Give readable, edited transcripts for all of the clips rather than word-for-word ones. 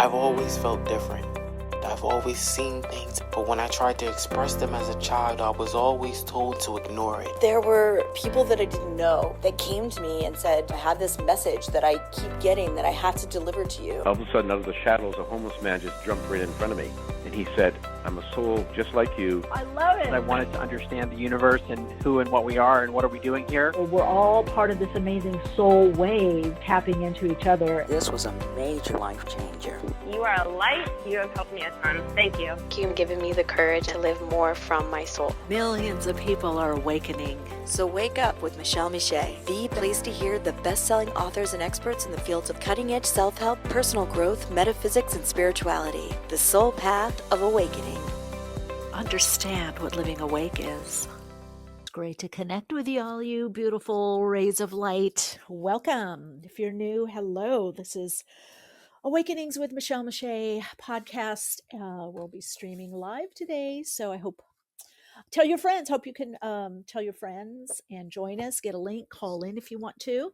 I've always felt different. I've always seen things, but when I tried to express them as a child, I was always told to ignore it. There were people that I didn't know that came to me and said, I have this message that I keep getting that I have to deliver to you. All of a sudden, out of the shadows, a homeless man just jumped right in front of me. And he said, I'm a soul just like you. I love it. I wanted to understand the universe and who and what we are and what are we doing here. We're all part of this amazing soul wave tapping into each other. This was a major life changer. You are a light. You have helped me a ton. Thank you. You've given me the courage to live more from my soul. Millions of people are awakening. So wake up with Michele Meiche, the place to hear the best-selling authors and experts in the fields of cutting-edge self-help, personal growth, metaphysics, and spirituality. The soul path of awakening. Understand what living awake is. It's great to connect with you all, you beautiful rays of light. Welcome. If you're new, hello. This is Awakenings with Michele Meiche podcast. We'll be streaming live today, so I hope tell your friends. Hope you can tell your friends and join us. Get a link, call in if you want to.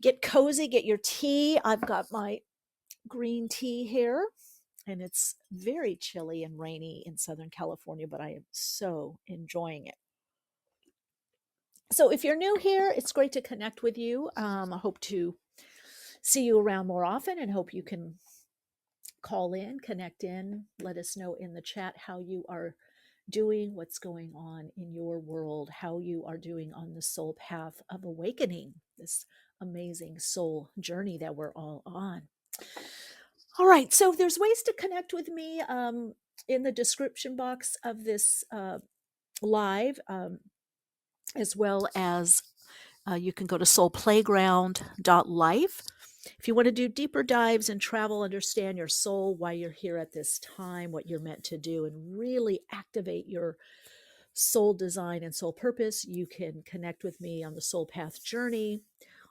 Get cozy, get your tea. I've got my green tea here, and it's very chilly and rainy in Southern California, but I am so enjoying it. So if you're new here, it's great to connect with you. I hope to see you around more often and hope you can call in, connect in, let us know in the chat how you are doing, what's going on in your world, how you are doing on the soul path of awakening, this amazing soul journey that we're all on. All right, so there's ways to connect with me in the description box of this live, as well as you can go to soulplayground.life. If you want to do deeper dives and travel, understand your soul, why you're here at this time, what you're meant to do, and really activate your soul design and soul purpose, you can connect with me on the Soul Path Journey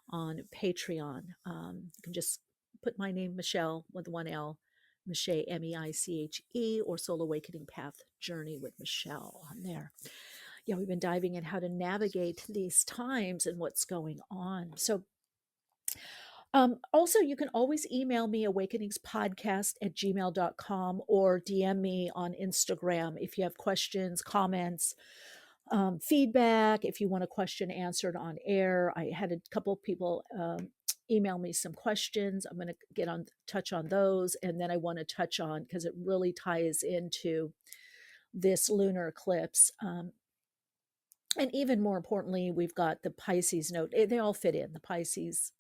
on Patreon. You can just put my name, Michele, with one L, Meiche, Meiche, or Soul Awakening Path Journey with Michele on there. Yeah, we've been diving in how to navigate these times and what's going on. So also, you can always email me awakeningspodcast@gmail.com or DM me on Instagram if you have questions, comments, feedback, if you want a question answered on air. I had a couple of people email me some questions. I'm going to touch on those. And then I want to touch on, because it really ties into this lunar eclipse. And even more importantly, we've got the Pisces node. They all fit in, the Pisces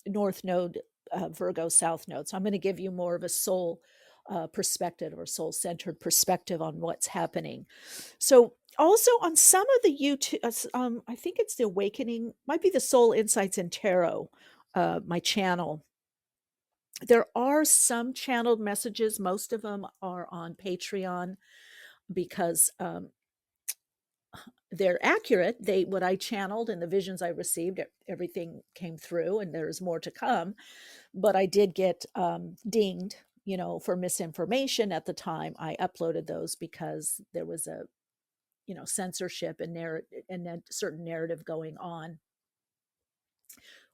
North Node, Virgo South Node. So I'm going to give you more of a soul perspective or soul-centered perspective on what's happening. So also on some of the YouTube, I think it's the Awakening, might be the Soul Insights and Tarot, my channel. There are some channeled messages. Most of them are on Patreon because they're accurate. What I channeled and the visions I received, everything came through, and there's more to come. But I did get dinged, for misinformation at the time I uploaded those, because there was a, censorship and a certain narrative going on,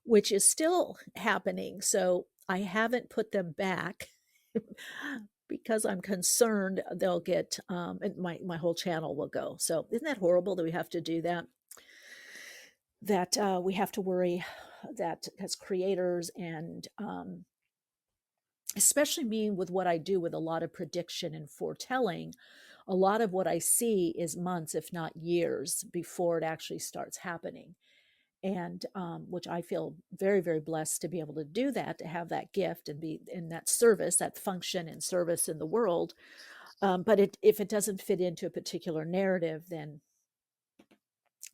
which is still happening. So I haven't put them back because I'm concerned they'll get, and my whole channel will go. So isn't that horrible that we have to do that? That we have to worry that as creators, and especially me with what I do with a lot of prediction and foretelling, a lot of what I see is months, if not years, before it actually starts happening. And which I feel very, very blessed to be able to do that, to have that gift and be in that service, that function and service in the world. But if it doesn't fit into a particular narrative, then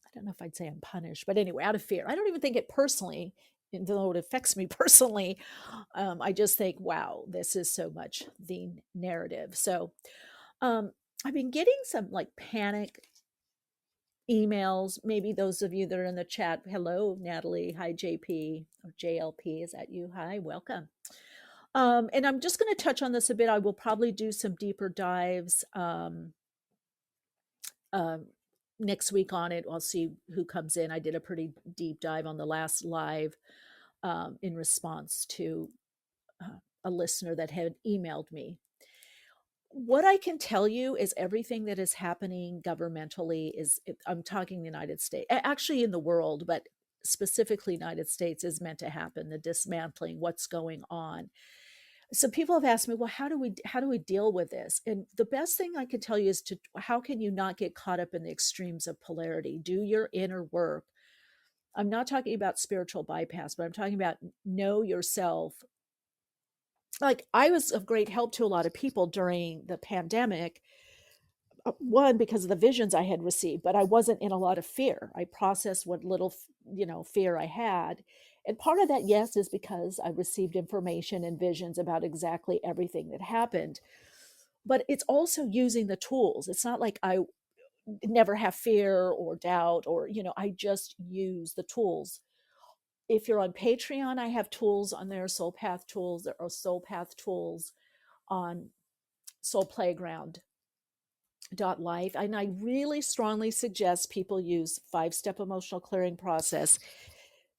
I don't know if I'd say I'm punished. But anyway, out of fear. I don't even think it personally, though it affects me personally. I just think, wow, this is so much the narrative. So I've been getting some panic emails. Maybe those of you that are in the chat, hello Natalie, hi JP or JLP, is that you? Hi, welcome. And I'm just going to touch on this a bit. I will probably do some deeper dives next week on it. I'll see who comes in. I did a pretty deep dive on the last live in response to a listener that had emailed me. What I can tell you is everything that is happening governmentally I'm talking the United States, actually in the world, but specifically United States, is meant to happen, the dismantling, what's going on. So people have asked me, well, how do we deal with this? And the best thing I can tell you is how can you not get caught up in the extremes of polarity? Do your inner work. I'm not talking about spiritual bypass, but I'm talking about know yourself. Like, I was of great help to a lot of people during the pandemic. One, because of the visions I had received, but I wasn't in a lot of fear. I processed what little, fear I had. And part of that, yes, is because I received information and visions about exactly everything that happened. But it's also using the tools. It's not like I never have fear or doubt or, I just use the tools. If you're on Patreon, I have tools on there, Soul Path tools. There are Soul Path tools on Soul Playground life. And I really strongly suggest people use 5-step emotional clearing process.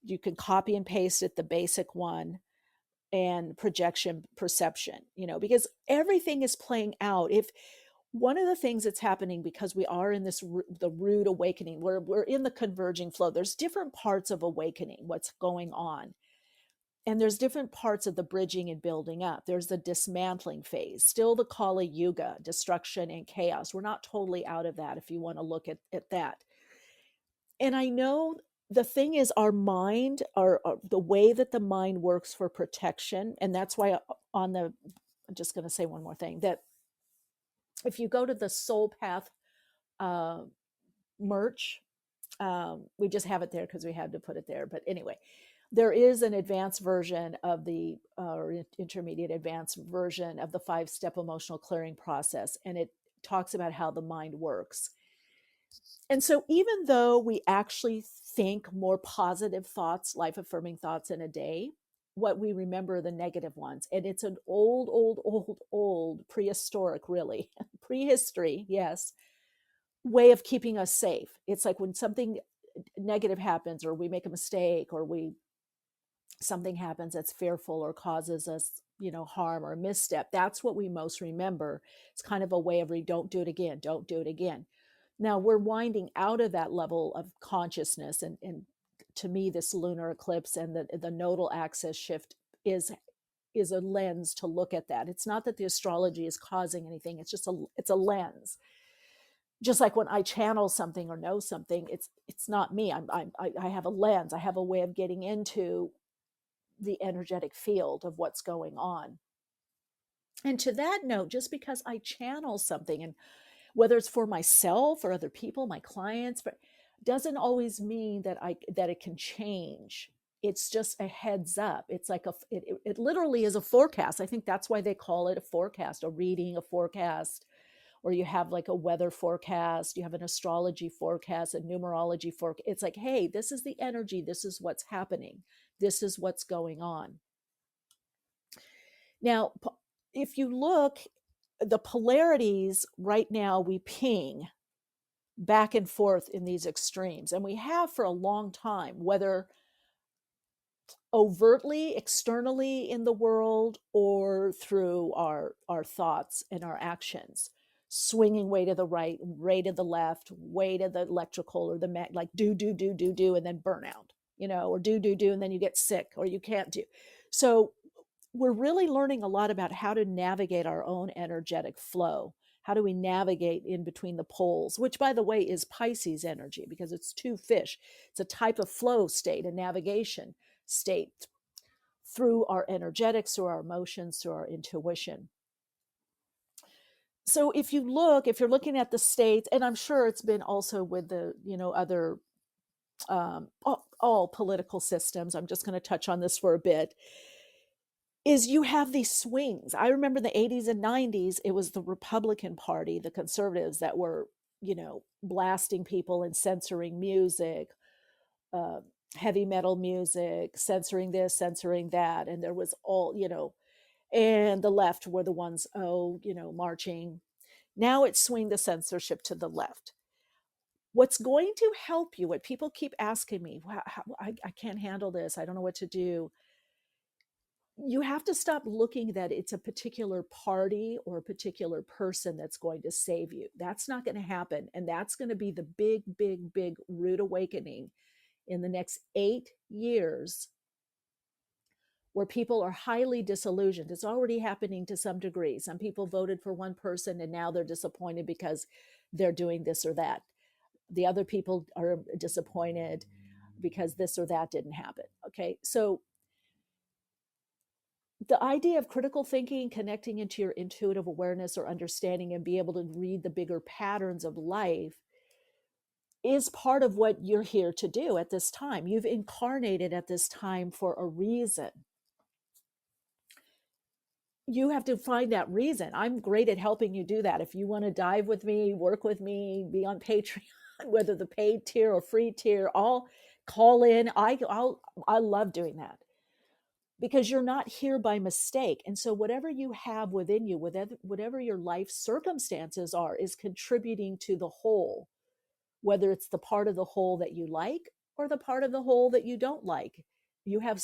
You can copy and paste it, the basic one, and projection perception, because everything is playing out. If one of the things that's happening, because we are in the rude awakening, we're in the converging flow. There's different parts of awakening, what's going on. And there's different parts of the bridging and building up. There's the dismantling phase, still the Kali Yuga, destruction and chaos. We're not totally out of that if you want to look at that. And I know the thing is our mind, the way that the mind works for protection. And that's why I'm just going to say one more thing, that if you go to the Soul Path merch, we just have it there because we had to put it there. But anyway, there is an advanced version of the intermediate advanced version of the 5-step emotional clearing process. And it talks about how the mind works. And so even though we actually think more positive thoughts, life affirming thoughts in a day, what we remember are the negative ones. And it's an old prehistoric, really, prehistory, yes, way of keeping us safe. It's like when something negative happens, or we make a mistake, or something happens that's fearful or causes us, harm or a misstep. That's what we most remember. It's kind of a way of don't do it again, don't do it again. Now we're winding out of that level of consciousness. And to me, this lunar eclipse and the nodal axis shift is a lens to look at that. It's not that the astrology is causing anything. It's just it's a lens. Just like when I channel something or know something, it's not me. I have a lens. I have a way of getting into the energetic field of what's going on. And to that note, just because I channel something, and whether it's for myself or other people, my clients, but doesn't always mean that it can change. It's just a heads up. It's like it literally is a forecast. I think that's why they call it a forecast, a reading, a forecast. Or you have like a weather forecast, you have an astrology forecast, a numerology forecast. It's like, hey, this is the energy. This is what's happening. This is what's going on. Now, if you look, the polarities right now, we ping back and forth in these extremes. And we have for a long time, whether overtly, externally in the world, or through our thoughts and our actions. Swinging way to the right, way to the left, way to the electrical or the like do, and then burnout, or do, and then you get sick or you can't do. So we're really learning a lot about how to navigate our own energetic flow. How do we navigate in between the poles, which, by the way, is Pisces energy, because it's 2 fish. It's a type of flow state, a navigation state through our energetics, through our emotions, through our intuition. So if you're looking at the states, and I'm sure it's been also with the, other, all political systems, I'm just going to touch on this for a bit, is you have these swings. I remember in the 80s and 90s, it was the Republican Party, the conservatives, that were, blasting people and censoring music, heavy metal music, censoring this, censoring that. And there was all, and the left were the ones, marching. Now it's swing the censorship to the left. What's going to help you, what people keep asking me, wow, I can't handle this, I don't know what to do. you have to stop looking that it's a particular party or a particular person that's going to save you. That's not going to happen. And that's going to be the big, big, big rude awakening in the next 8 years, where people are highly disillusioned. It's already happening to some degree. Some people voted for one person and now they're disappointed because they're doing this or that. The other people are disappointed because this or that didn't happen. Okay. So the idea of critical thinking, connecting into your intuitive awareness or understanding and be able to read the bigger patterns of life is part of what you're here to do at this time. You've incarnated at this time for a reason. You have to find that reason. I'm great at helping you do that. If you want to dive with me, work with me, be on Patreon, whether the paid tier or free tier, I'll call in. I love doing that, because you're not here by mistake. And so whatever you have within you, whatever your life circumstances are, is contributing to the whole, whether it's the part of the whole that you like or the part of the whole that you don't like. You have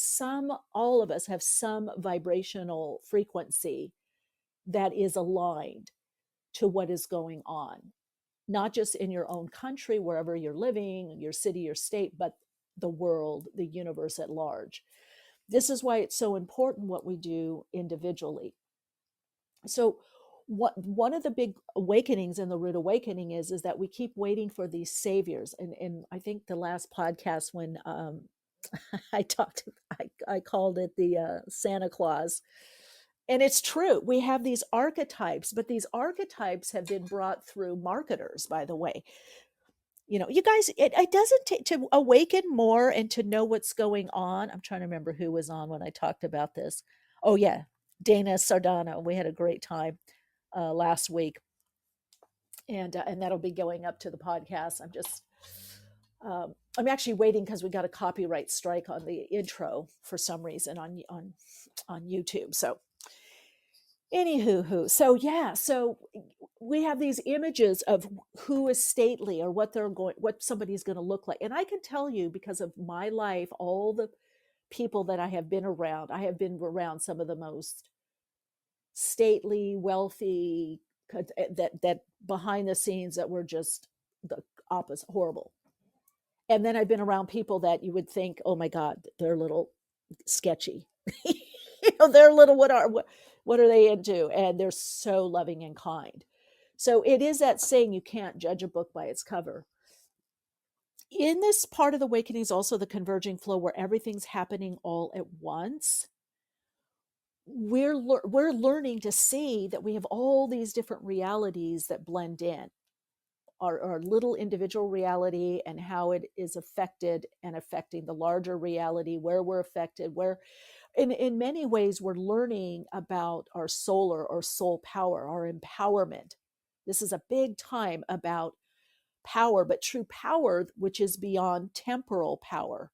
all of us have some vibrational frequency that is aligned to what is going on, not just in your own country, wherever you're living, your city, your state, but the world, the universe at large. This is why it's so important what we do individually. So one of the big awakenings in the root awakening is that we keep waiting for these saviors. And I think the last podcast when I called it the Santa Claus. And it's true. We have these archetypes, but these archetypes have been brought through marketers, by the way. You guys, it doesn't take to awaken more and to know what's going on. I'm trying to remember who was on when I talked about this. Oh yeah, Dana Sardano. We had a great time last week, and that'll be going up to the podcast. I'm actually waiting because we got a copyright strike on the intro for some reason on YouTube. So anywho, so we have these images of who is stately or what somebody's going to look like. And I can tell you, because of my life, all the people that I have been around some of the most stately, wealthy, that behind the scenes that were just the opposite, horrible. And then I've been around people that you would think, oh my God, they're a little sketchy. They're a little, what are they into? And they're so loving and kind. So it is that saying, you can't judge a book by its cover. In this part of the awakening is also the converging flow, where everything's happening all at once. We're learning to see that we have all these different realities that blend in. Our little individual reality and how it is affected and affecting the larger reality, where we're affected, where in many ways we're learning about our solar or soul power, our empowerment. This is a big time about power, but true power, which is beyond temporal power,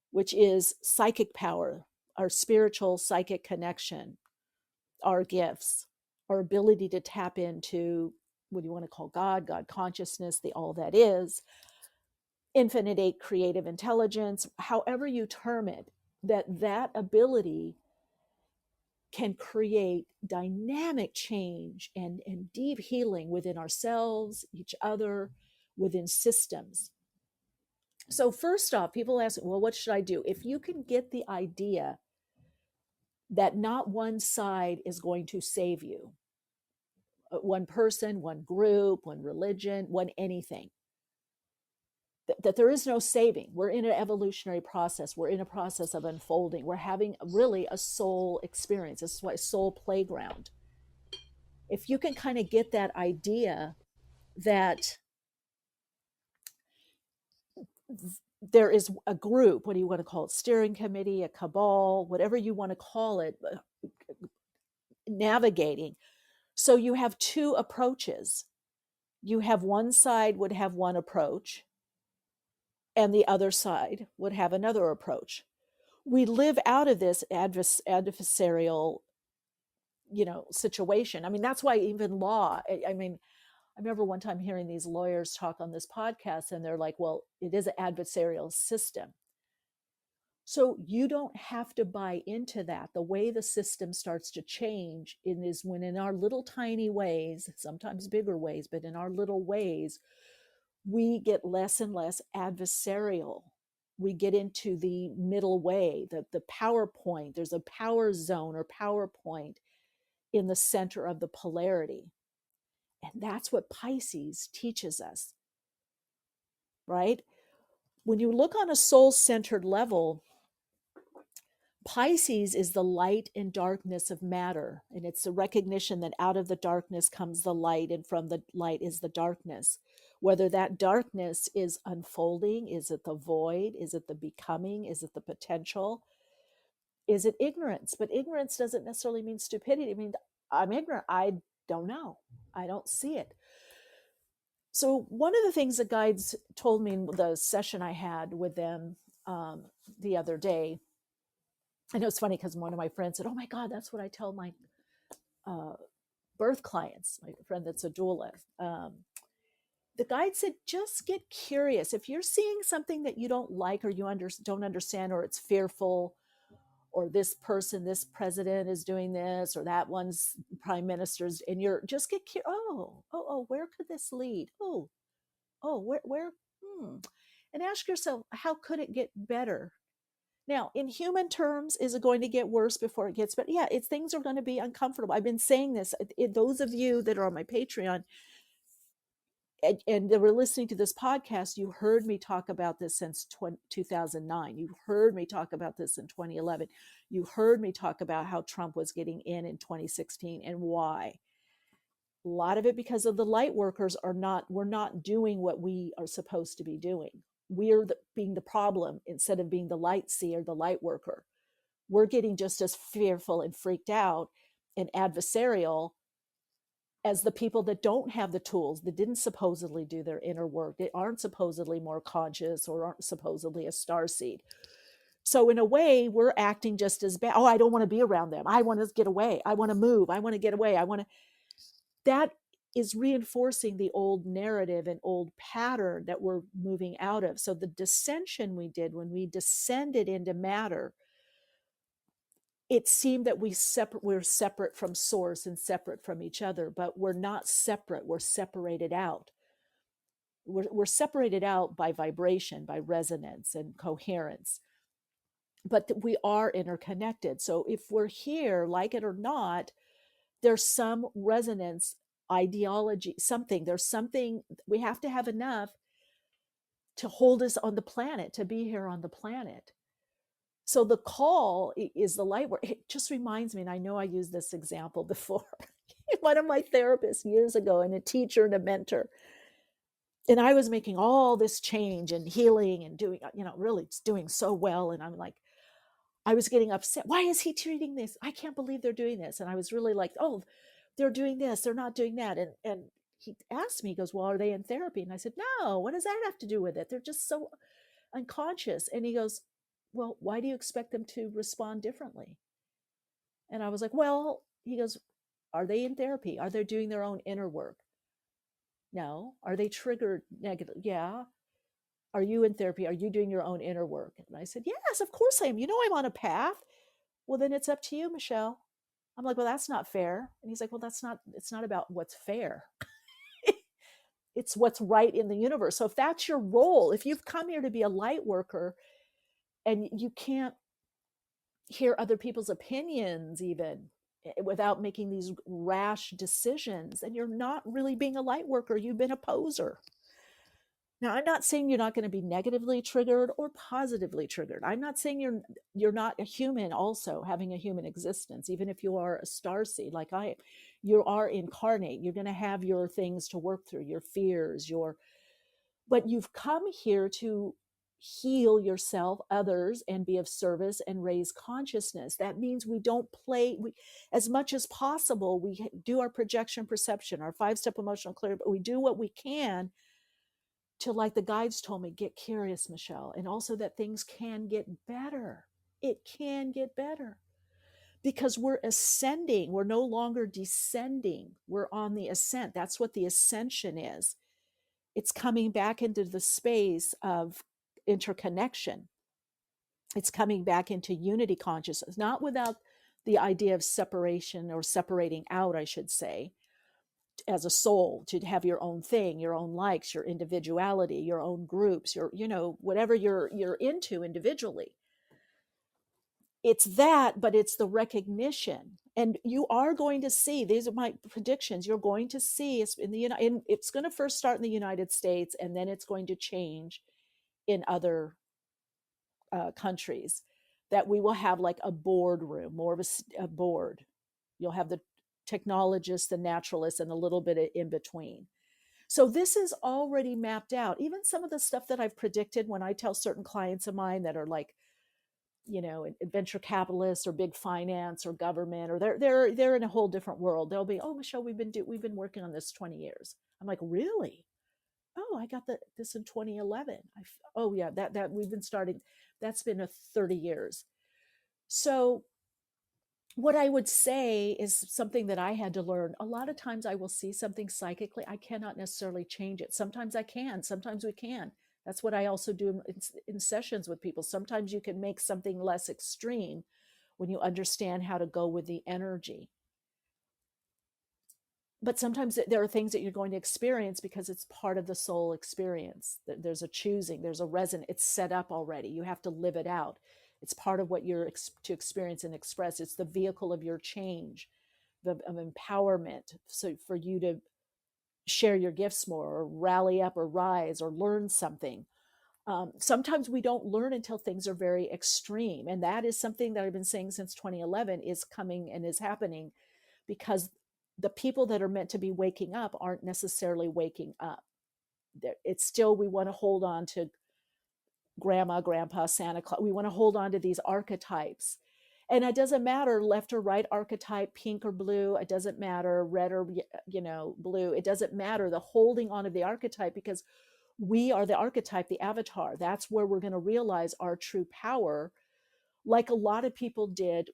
which is psychic power, our spiritual psychic connection, our gifts, our ability to tap into what you want to call God consciousness, the all that is, infinite creative intelligence, however you term it, that ability can create dynamic change and deep healing within ourselves, each other, within systems. So first off, people ask, well, what should I do? If you can get the idea that not one side is going to save you, one person, one group, one religion, one anything, that there is no saving. We're in an evolutionary process. We're in a process of unfolding. We're having really a soul experience. This is why soul playground. If you can kind of get that idea that there is a group, what do you want to call it? Steering committee, a cabal, whatever you want to call it, navigating. So you have two approaches. You have one side would have one approach, and the other side would have another approach. We live out of this adversarial, situation. I mean, that's why even law, I mean, I remember one time hearing these lawyers talk on this podcast, and they're like, well, it is an adversarial system. So you don't have to buy into that. The way the system starts to change is when in our little tiny ways, sometimes bigger ways, but in our little ways, we get less and less adversarial. We get into the middle way, the power point. There's a power zone or power point in the center of the polarity. And that's what Pisces teaches us, right? When you look on a soul-centered level, Pisces is the light and darkness of matter. And it's a recognition that out of the darkness comes the light, and from the light is the darkness. Whether that darkness is unfolding, is it the void? Is it the becoming? Is it the potential? Is it ignorance? But ignorance doesn't necessarily mean stupidity. I mean, I'm ignorant. I don't know. I don't see it. So one of the things the guides told me in the session I had with them the other day, I know it's funny because one of my friends said, "Oh my God, that's what I tell my birth clients." My friend that's a doula. The guide said, "Just get curious. If you're seeing something that you don't like, or you don't understand, or it's fearful, or this person, this president is doing this, or that one's prime minister's, and you're just get curious. Oh, where could this lead? Where? And ask yourself, how could it get better?" Now, in human terms, is it going to get worse before it gets better? Yeah, things are going to be uncomfortable. I've been saying this. Those of you that are on my Patreon and that were listening to this podcast, you heard me talk about this since 2009. You heard me talk about this in 2011. You heard me talk about how Trump was getting in 2016 and why. A lot of it because of the light workers we're not doing what we are supposed to be doing. We're being the problem instead of being the light seer, the light worker. We're getting just as fearful and freaked out and adversarial as the people that don't have the tools, that didn't supposedly do their inner work, that aren't supposedly more conscious or aren't supposedly a starseed. So in a way, we're acting just as bad. Oh, I don't want to be around them. I want to get away. I want to move. I want to get away. That is reinforcing the old narrative and old pattern that we're moving out of. So the descension we did when we descended into matter, it seemed that we're separate from source and separate from each other, but we're not separate. We're separated out. We're separated out by vibration, by resonance and coherence, but we are interconnected. So if we're here, like it or not, there's some resonance, ideology, something. There's something we have to have enough to hold us on the planet, to be here on the planet. So the call is the light work. It just reminds me, and I know I used this example before, one of my therapists years ago, and a teacher and a mentor. And I was making all this change and healing and doing, really doing so well. And I'm like, I was getting upset. Why is he treating this? I can't believe they're doing this. And I was really like, oh, they're doing this, they're not doing that. And he asked me, he goes, well, are they in therapy? And I said, no, what does that have to do with it? They're just so unconscious. And he goes, well, why do you expect them to respond differently? And I was like, well, he goes, are they in therapy? Are they doing their own inner work? No. Are they triggered negative? Yeah. Are you in therapy? Are you doing your own inner work? And I said, yes, of course I am. You know, I'm on a path. Well, then it's up to you, Michelle. I'm like, well, that's not fair. And he's like, well, it's not about what's fair. It's what's right in the universe. So if that's your role, if you've come here to be a light worker and you can't hear other people's opinions even without making these rash decisions, then you're not really being a light worker. You've been a poser. Now, I'm not saying you're not going to be negatively triggered or positively triggered. I'm not saying you're not a human also having a human existence, even if you are a starseed like I am. You are incarnate. You're going to have your things to work through, your fears, but you've come here to heal yourself, others, and be of service and raise consciousness. That means we don't play, as much as possible, we do our projection perception, our 5-step emotional clarity, but we do what we can to, like the guides told me, get curious, Michelle, and also that things can get better. It can get better because we're ascending. We're no longer descending. We're on the ascent. That's what the ascension is. It's coming back into the space of interconnection. It's coming back into unity consciousness, not without the idea of separation, or separating out, I should say, as a soul, to have your own thing, your own likes, your individuality, your own groups, your, whatever you're into individually. It's that, but it's the recognition. And you are going to see, these are my predictions, you're going to see it's going to first start in the United States, and then it's going to change in other countries, that we will have like a boardroom, more of a board. You'll have the technologists, the naturalists, and a little bit of in between. So this is already mapped out. Even some of the stuff that I've predicted, when I tell certain clients of mine that are like, venture capitalists or big finance or government, or they're in a whole different world. They'll be, oh, Michelle, we've been working on this 20 years. I'm like, really? Oh, I got this in 2011. Oh yeah, that we've been starting. That's been a 30 years. So what I would say is something that I had to learn. A lot of times I will see something psychically. I cannot necessarily change it. Sometimes I can, sometimes we can. That's what I also do in sessions with people. Sometimes you can make something less extreme when you understand how to go with the energy. But sometimes there are things that you're going to experience because it's part of the soul experience. There's a choosing, there's a resonance. It's set up already. You have to live it out. It's part of what you're to experience and express. It's the vehicle of your change, of empowerment. So for you to share your gifts more, or rally up, or rise, or learn something. Sometimes we don't learn until things are very extreme. And that is something that I've been saying since 2011 is coming and is happening, because the people that are meant to be waking up aren't necessarily waking up. It's still, we want to hold on to grandma, grandpa, Santa Claus. We want to hold on to these archetypes. And it doesn't matter left or right archetype, pink or blue. It doesn't matter red or, blue. It doesn't matter, the holding on of the archetype, because we are the archetype, the avatar. That's where we're going to realize our true power, like a lot of people did,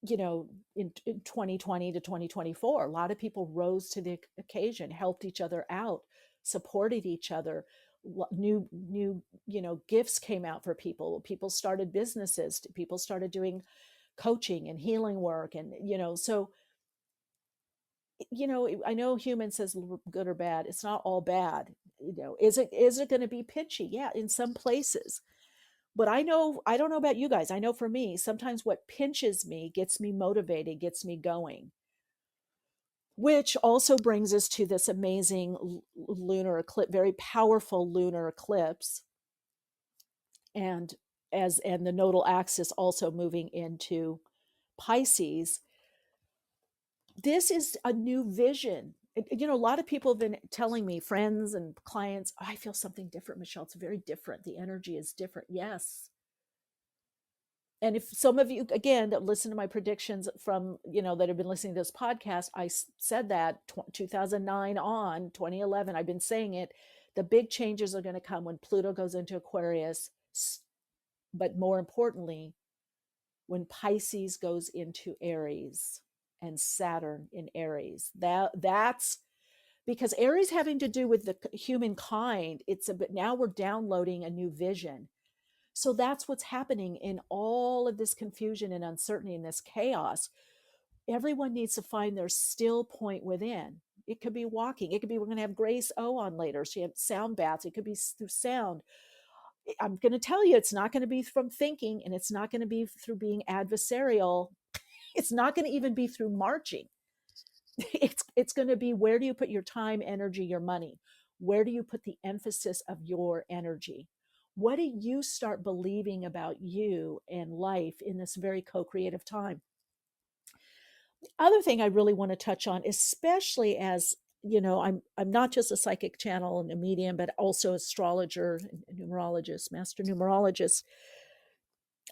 in 2020 to 2024. A lot of people rose to the occasion, helped each other out, supported each other. New gifts came out for people. People started businesses. People started doing coaching and healing work. And, so, I know human says good or bad. It's not all bad. Is it going to be pitchy? Yeah, in some places. But I don't know about you guys. I know for me, sometimes what pinches me gets me motivated, gets me going. Which also brings us to this amazing lunar eclipse, very powerful lunar eclipse. And the nodal axis also moving into Pisces. This is a new vision. A lot of people have been telling me, friends and clients, I feel something different, Michelle. It's very different. The energy is different. Yes. And if some of you, again, that listen to my predictions from, that have been listening to this podcast, I said that 2009 on 2011, I've been saying it. The big changes are going to come when Pluto goes into Aquarius. But more importantly, when Pisces goes into Aries and Saturn in Aries. That's because Aries having to do with the humankind. Now we're downloading a new vision. So that's what's happening in all of this confusion and uncertainty and this chaos. Everyone needs to find their still point within. It could be walking. It could be, we're going to have Grace O on later. She had sound baths. It could be through sound. I'm going to tell you, it's not going to be from thinking, and it's not going to be through being adversarial. It's not going to even be through marching. It's going to be, where do you put your time, energy, your money? Where do you put the emphasis of your energy? What do you start believing about you and life in this very co-creative time? Other thing I really want to touch on, especially as I'm not just a psychic channel and a medium, but also astrologer, numerologist, master numerologist.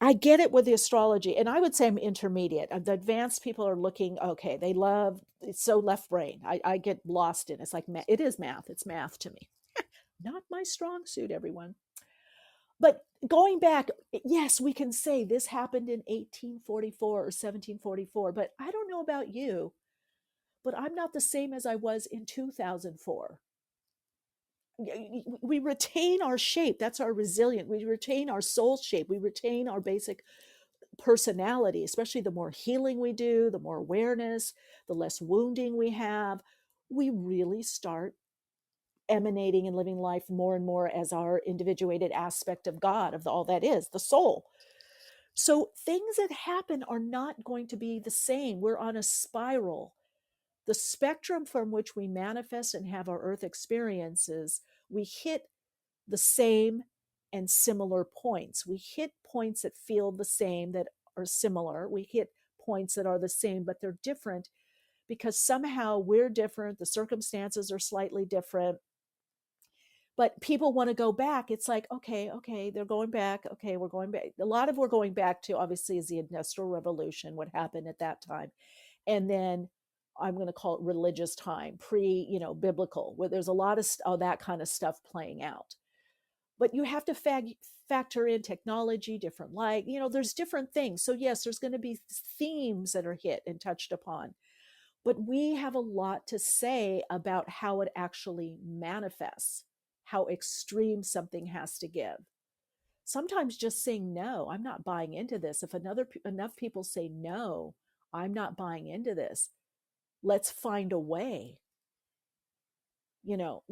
I get it with the astrology, and I would say I'm intermediate. The advanced people are looking, okay, they love, it's so left brain. I get lost in it. It's like, it is math. It's math to me. Not my strong suit, everyone. But going back, yes, we can say this happened in 1844 or 1744, but I don't know about you, but I'm not the same as I was in 2004. we retain our shape. That's our resilient. We retain our soul shape. We retain our basic personality, especially the more healing we do, the more awareness, the less wounding we have. We really start emanating and living life more and more as our individuated aspect of God, of all that is, the soul. So things that happen are not going to be the same. We're on a spiral. The spectrum from which we manifest and have our earth experiences, we hit the same and similar points. We hit points that feel the same, that are similar. We hit points that are the same, but they're different because somehow we're different. The circumstances are slightly different. But people want to go back. It's like, okay, they're going back. Okay, we're going back. A lot of we're going back to obviously is the Industrial Revolution, what happened at that time. And then I'm going to call it religious time, biblical, where there's a lot of that kind of stuff playing out. But you have to factor in technology, different light, there's different things. So yes, there's going to be themes that are hit and touched upon. But we have a lot to say about how it actually manifests, how extreme something has to give. Sometimes just saying, no, I'm not buying into this. If enough people say, no, I'm not buying into this, let's find a way.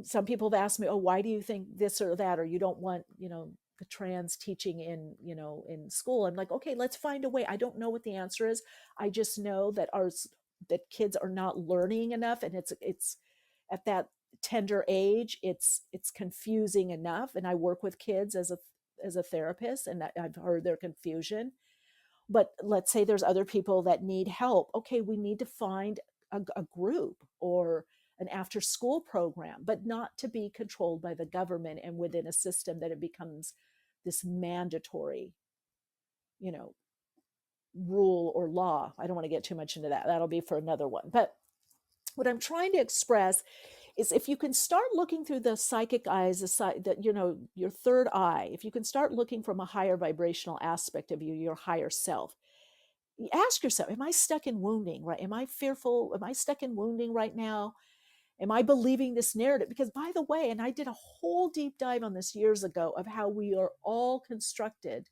Some people have asked me, oh, why do you think this or that, or you don't want, the trans teaching in school? I'm like, okay, let's find a way. I don't know what the answer is. I just know that that kids are not learning enough, and it's at that tender age, it's confusing enough. And I work with kids as a therapist, and I've heard their confusion. But let's say there's other people that need help. Okay, we need to find a group or an after school program, but not to be controlled by the government and within a system that it becomes this mandatory, rule or law. I don't want to get too much into that. That'll be for another one. But what I'm trying to express is if you can start looking through the psychic eyes, your third eye, if you can start looking from a higher vibrational aspect of you, your higher self, you ask yourself, am I stuck in wounding, right? Am I fearful? Am I stuck in wounding right now? Am I believing this narrative? Because by the way, and I did a whole deep dive on this years ago of how we are all constructed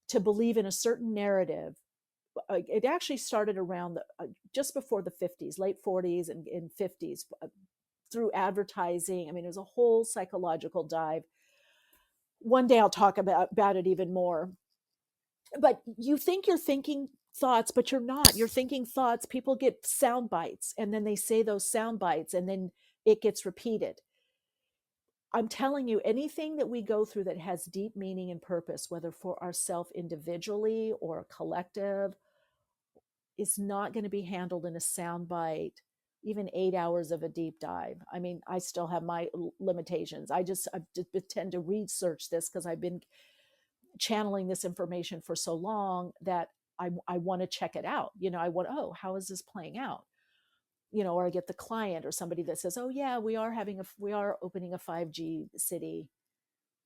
to believe in a certain narrative. It actually started around just before the 50s, late 40s and 50s, through advertising. I mean, it was a whole psychological dive. One day I'll talk about it even more. But you think you're thinking thoughts, but you're not. You're thinking thoughts. People get sound bites, and then they say those sound bites, and then it gets repeated. I'm telling you, anything that we go through that has deep meaning and purpose, whether for ourselves individually or a collective, is not going to be handled in a soundbite, even 8 hours of a deep dive. I mean, I still have my limitations. I just tend to research this because I've been channeling this information for so long that I want to check it out. I want, oh, how is this playing out? Or I get the client or somebody that says, oh yeah, we are opening a 5G city,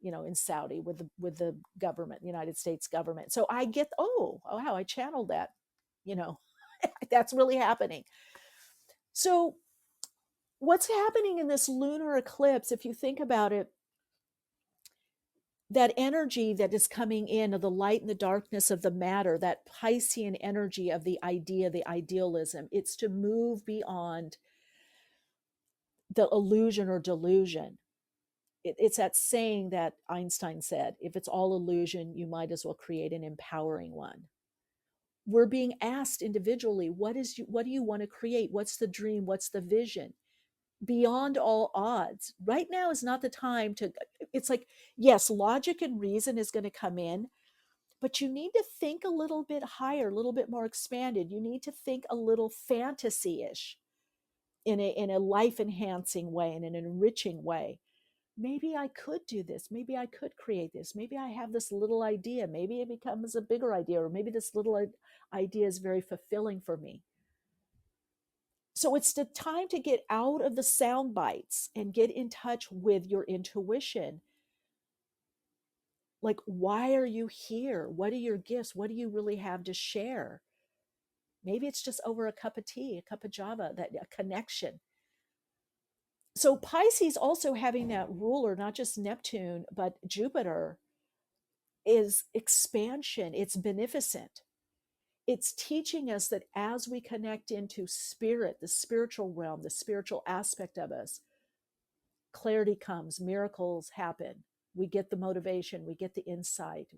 in Saudi with the government, the United States government. So I get, oh wow, I channeled that, that's really happening. So what's happening in this lunar eclipse, if you think about it, that energy that is coming in of the light and the darkness of the matter, that Piscean energy of the idea, the idealism, it's to move beyond the illusion or delusion. It's that saying that Einstein said, if it's all illusion, you might as well create an empowering one. We're being asked individually, what do you want to create? What's the dream? What's the vision? Beyond all odds. Right now is not the time to, it's like, yes, logic and reason is going to come in, but you need to think a little bit higher, a little bit more expanded. You need to think a little fantasy-ish in a life-enhancing way, in an enriching way. Maybe I could do this. Maybe I could create this. Maybe I have this little idea. Maybe it becomes a bigger idea, or maybe this little idea is very fulfilling for me. So it's the time to get out of the sound bites and get in touch with your intuition. Like, why are you here? What are your gifts? What do you really have to share? Maybe it's just over a cup of tea, a cup of java, that a connection. So Pisces also having that ruler, not just Neptune, but Jupiter, is expansion. It's beneficent. It's teaching us that as we connect into spirit, the spiritual realm, the spiritual aspect of us, clarity comes, miracles happen. We get the motivation, we get the insight,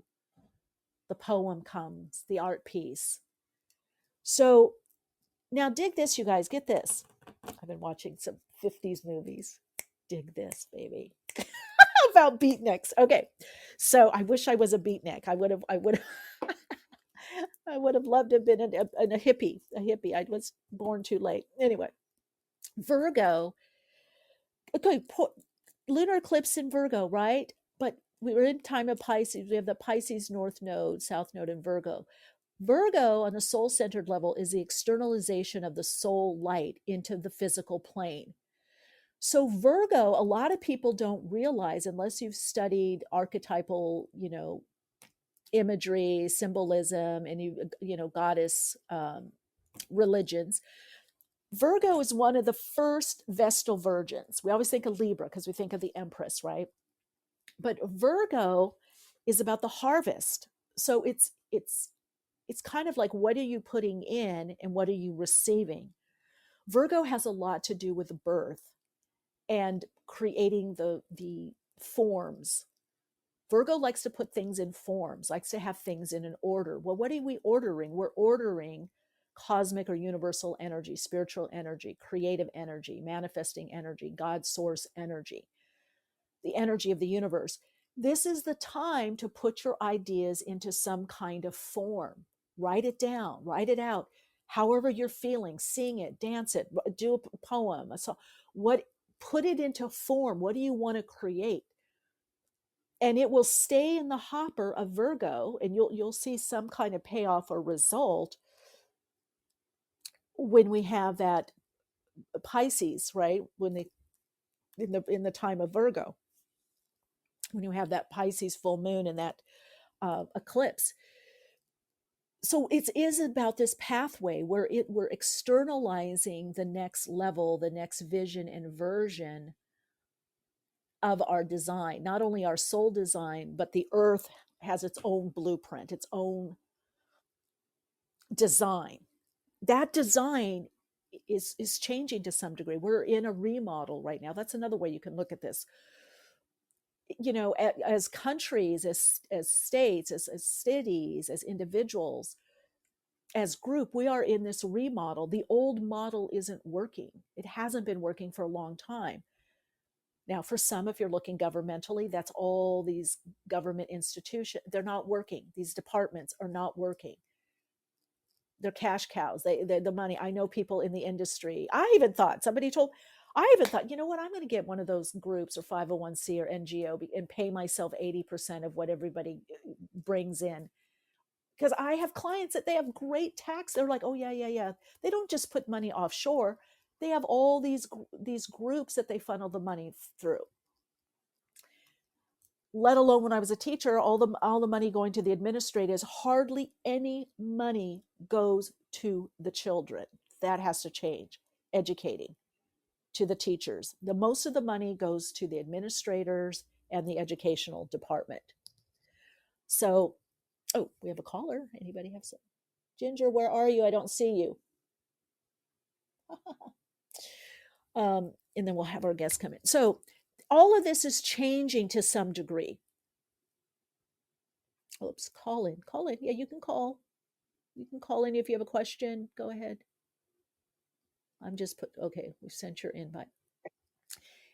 the poem comes, the art piece. So now dig this, you guys, get this. I've been watching some 50s movies. Dig this, baby. About beatniks. Okay. So I wish I was a beatnik. I would have I would have loved to have been a hippie. I was born too late. Anyway, Virgo. Okay, lunar eclipse in Virgo, right? But we were in time of Pisces. We have the Pisces North Node, South Node, and Virgo. Virgo on the soul centered level is the externalization of the soul light into the physical plane. So Virgo, a lot of people don't realize, unless you've studied archetypal, imagery, symbolism, and goddess religions. Virgo is one of the first Vestal virgins. We always think of Libra because we think of the Empress, right? But Virgo is about the harvest. So it's kind of like, what are you putting in and what are you receiving? Virgo has a lot to do with birth and creating the forms. Virgo likes to put things in forms, likes to have things in an order. Well, what are we ordering? We're ordering cosmic or universal energy, spiritual energy, creative energy, manifesting energy, God source energy, the energy of the universe. This is the time to put your ideas into some kind of form. Write it down, write it out, however you're feeling, sing it, dance it, do a poem, a song. Put it into form. What do you want to create? And it will stay in the hopper of Virgo, and you'll see some kind of payoff or result when we have that Pisces, right? When they in the time of Virgo, when you have that Pisces full moon and that eclipse. So it is about this pathway where we're externalizing the next level, the next vision and version of our design, not only our soul design, but the earth has its own blueprint, its own design. That design is changing to some degree. We're in a remodel right now. That's another way you can look at this. As countries, as states, as cities, as individuals, as group, we are in this remodel. The old model isn't working. It hasn't been working for a long time. Now, for some, if you're looking governmentally, that's all these government institutions. They're not working. These departments are not working. They're cash cows. The money. I know people in the industry. I even thought, you know what, I'm going to get one of those groups or 501c or NGO and pay myself 80% of what everybody brings in. Because I have clients that they have great tax. They're like, oh, yeah. They don't just put money offshore. They have all these groups that they funnel the money through. Let alone when I was a teacher, all the money going to the administrators, hardly any money goes to the children. That has to change. Educating to the teachers. Most of the money goes to the administrators and the educational department. So, we have a caller. Anybody have some? Ginger, where are you? I don't see you. And then we'll have our guests come in. So all of this is changing to some degree. Oops, call in. Yeah, you can call. You can call in if you have a question. Go ahead. Okay, we've sent your invite.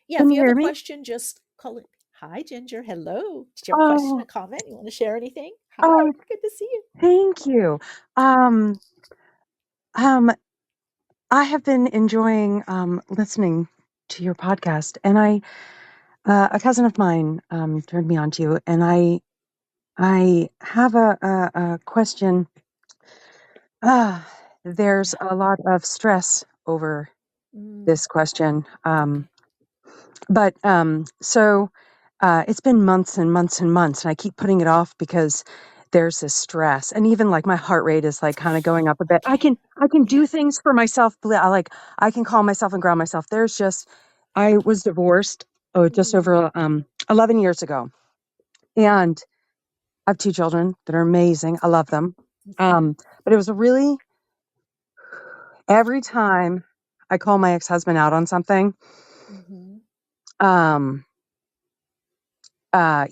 Yeah, if you have a question, just call in. Hi, Ginger. Hello. Did you have a question, a comment? You want to share anything? Hi, good to see you. Thank you. I have been enjoying listening to your podcast, and a cousin of mine turned me on to you, and I have a question. There's a lot of stress over this question, but so it's been months and months and months, and I keep putting it off because there's this stress, and even like my heart rate is like kind of going up a bit. I can do things for myself, but I can calm myself and ground myself. There's just I was divorced just over 11 years ago, and I have two children that are amazing. I love them. But it was a really, every time I call my ex-husband out on something, um,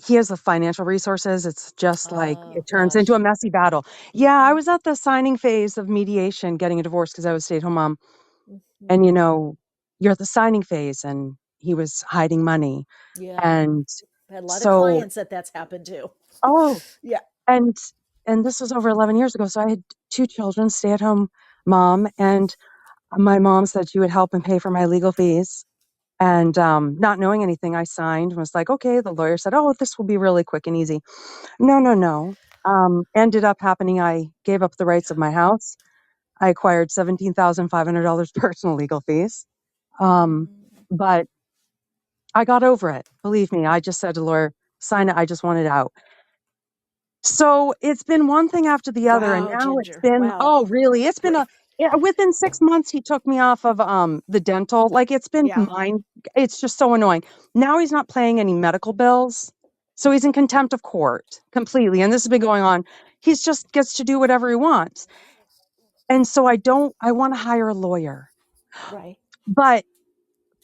he has the financial resources. It's just like Oh it turns into a gosh. messy battle. Yeah, I was at the signing phase of mediation, getting a divorce because I was a stay-at-home mom. And you're at the signing phase, and he was hiding money. Yeah. And I had a lot of so, clients that's happened to. oh, Yeah. and this was over 11 years ago. So I had two children, stay-at-home mom, and my mom said she would help and pay for my legal fees. And not knowing anything, I signed and was like, okay. The lawyer said, oh, this will be really quick and easy. No, no, no. Ended up happening. I gave up the rights of my house. I acquired $17,500 personal legal fees. But I got over it. Believe me, I just said to the lawyer, sign it. I just want it out. So it's been one thing after the other. And Wow, now it's Ginger. been, Wow. oh, really? It's been Brave. yeah, within 6 months, he took me off of the dental. Like it's been Yeah. it's just so annoying. Now he's not paying any medical bills. So he's in contempt of court completely. And this has been going on. He's just gets to do whatever he wants. And so I want to hire a lawyer, Right. but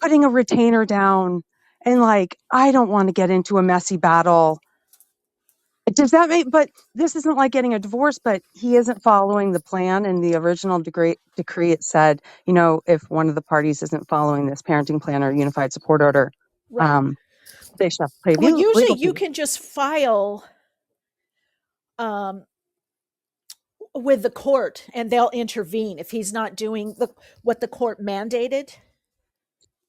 putting a retainer down and like, I don't want to get into a messy battle. Does that make, but this isn't like getting a divorce, but he isn't following the plan. In the original decree, it said, if one of the parties isn't following this parenting plan or unified support order, Right. um, they should have to pay Well, usually legal you fees. can just file um, with the court and they'll intervene if he's not doing what the court mandated.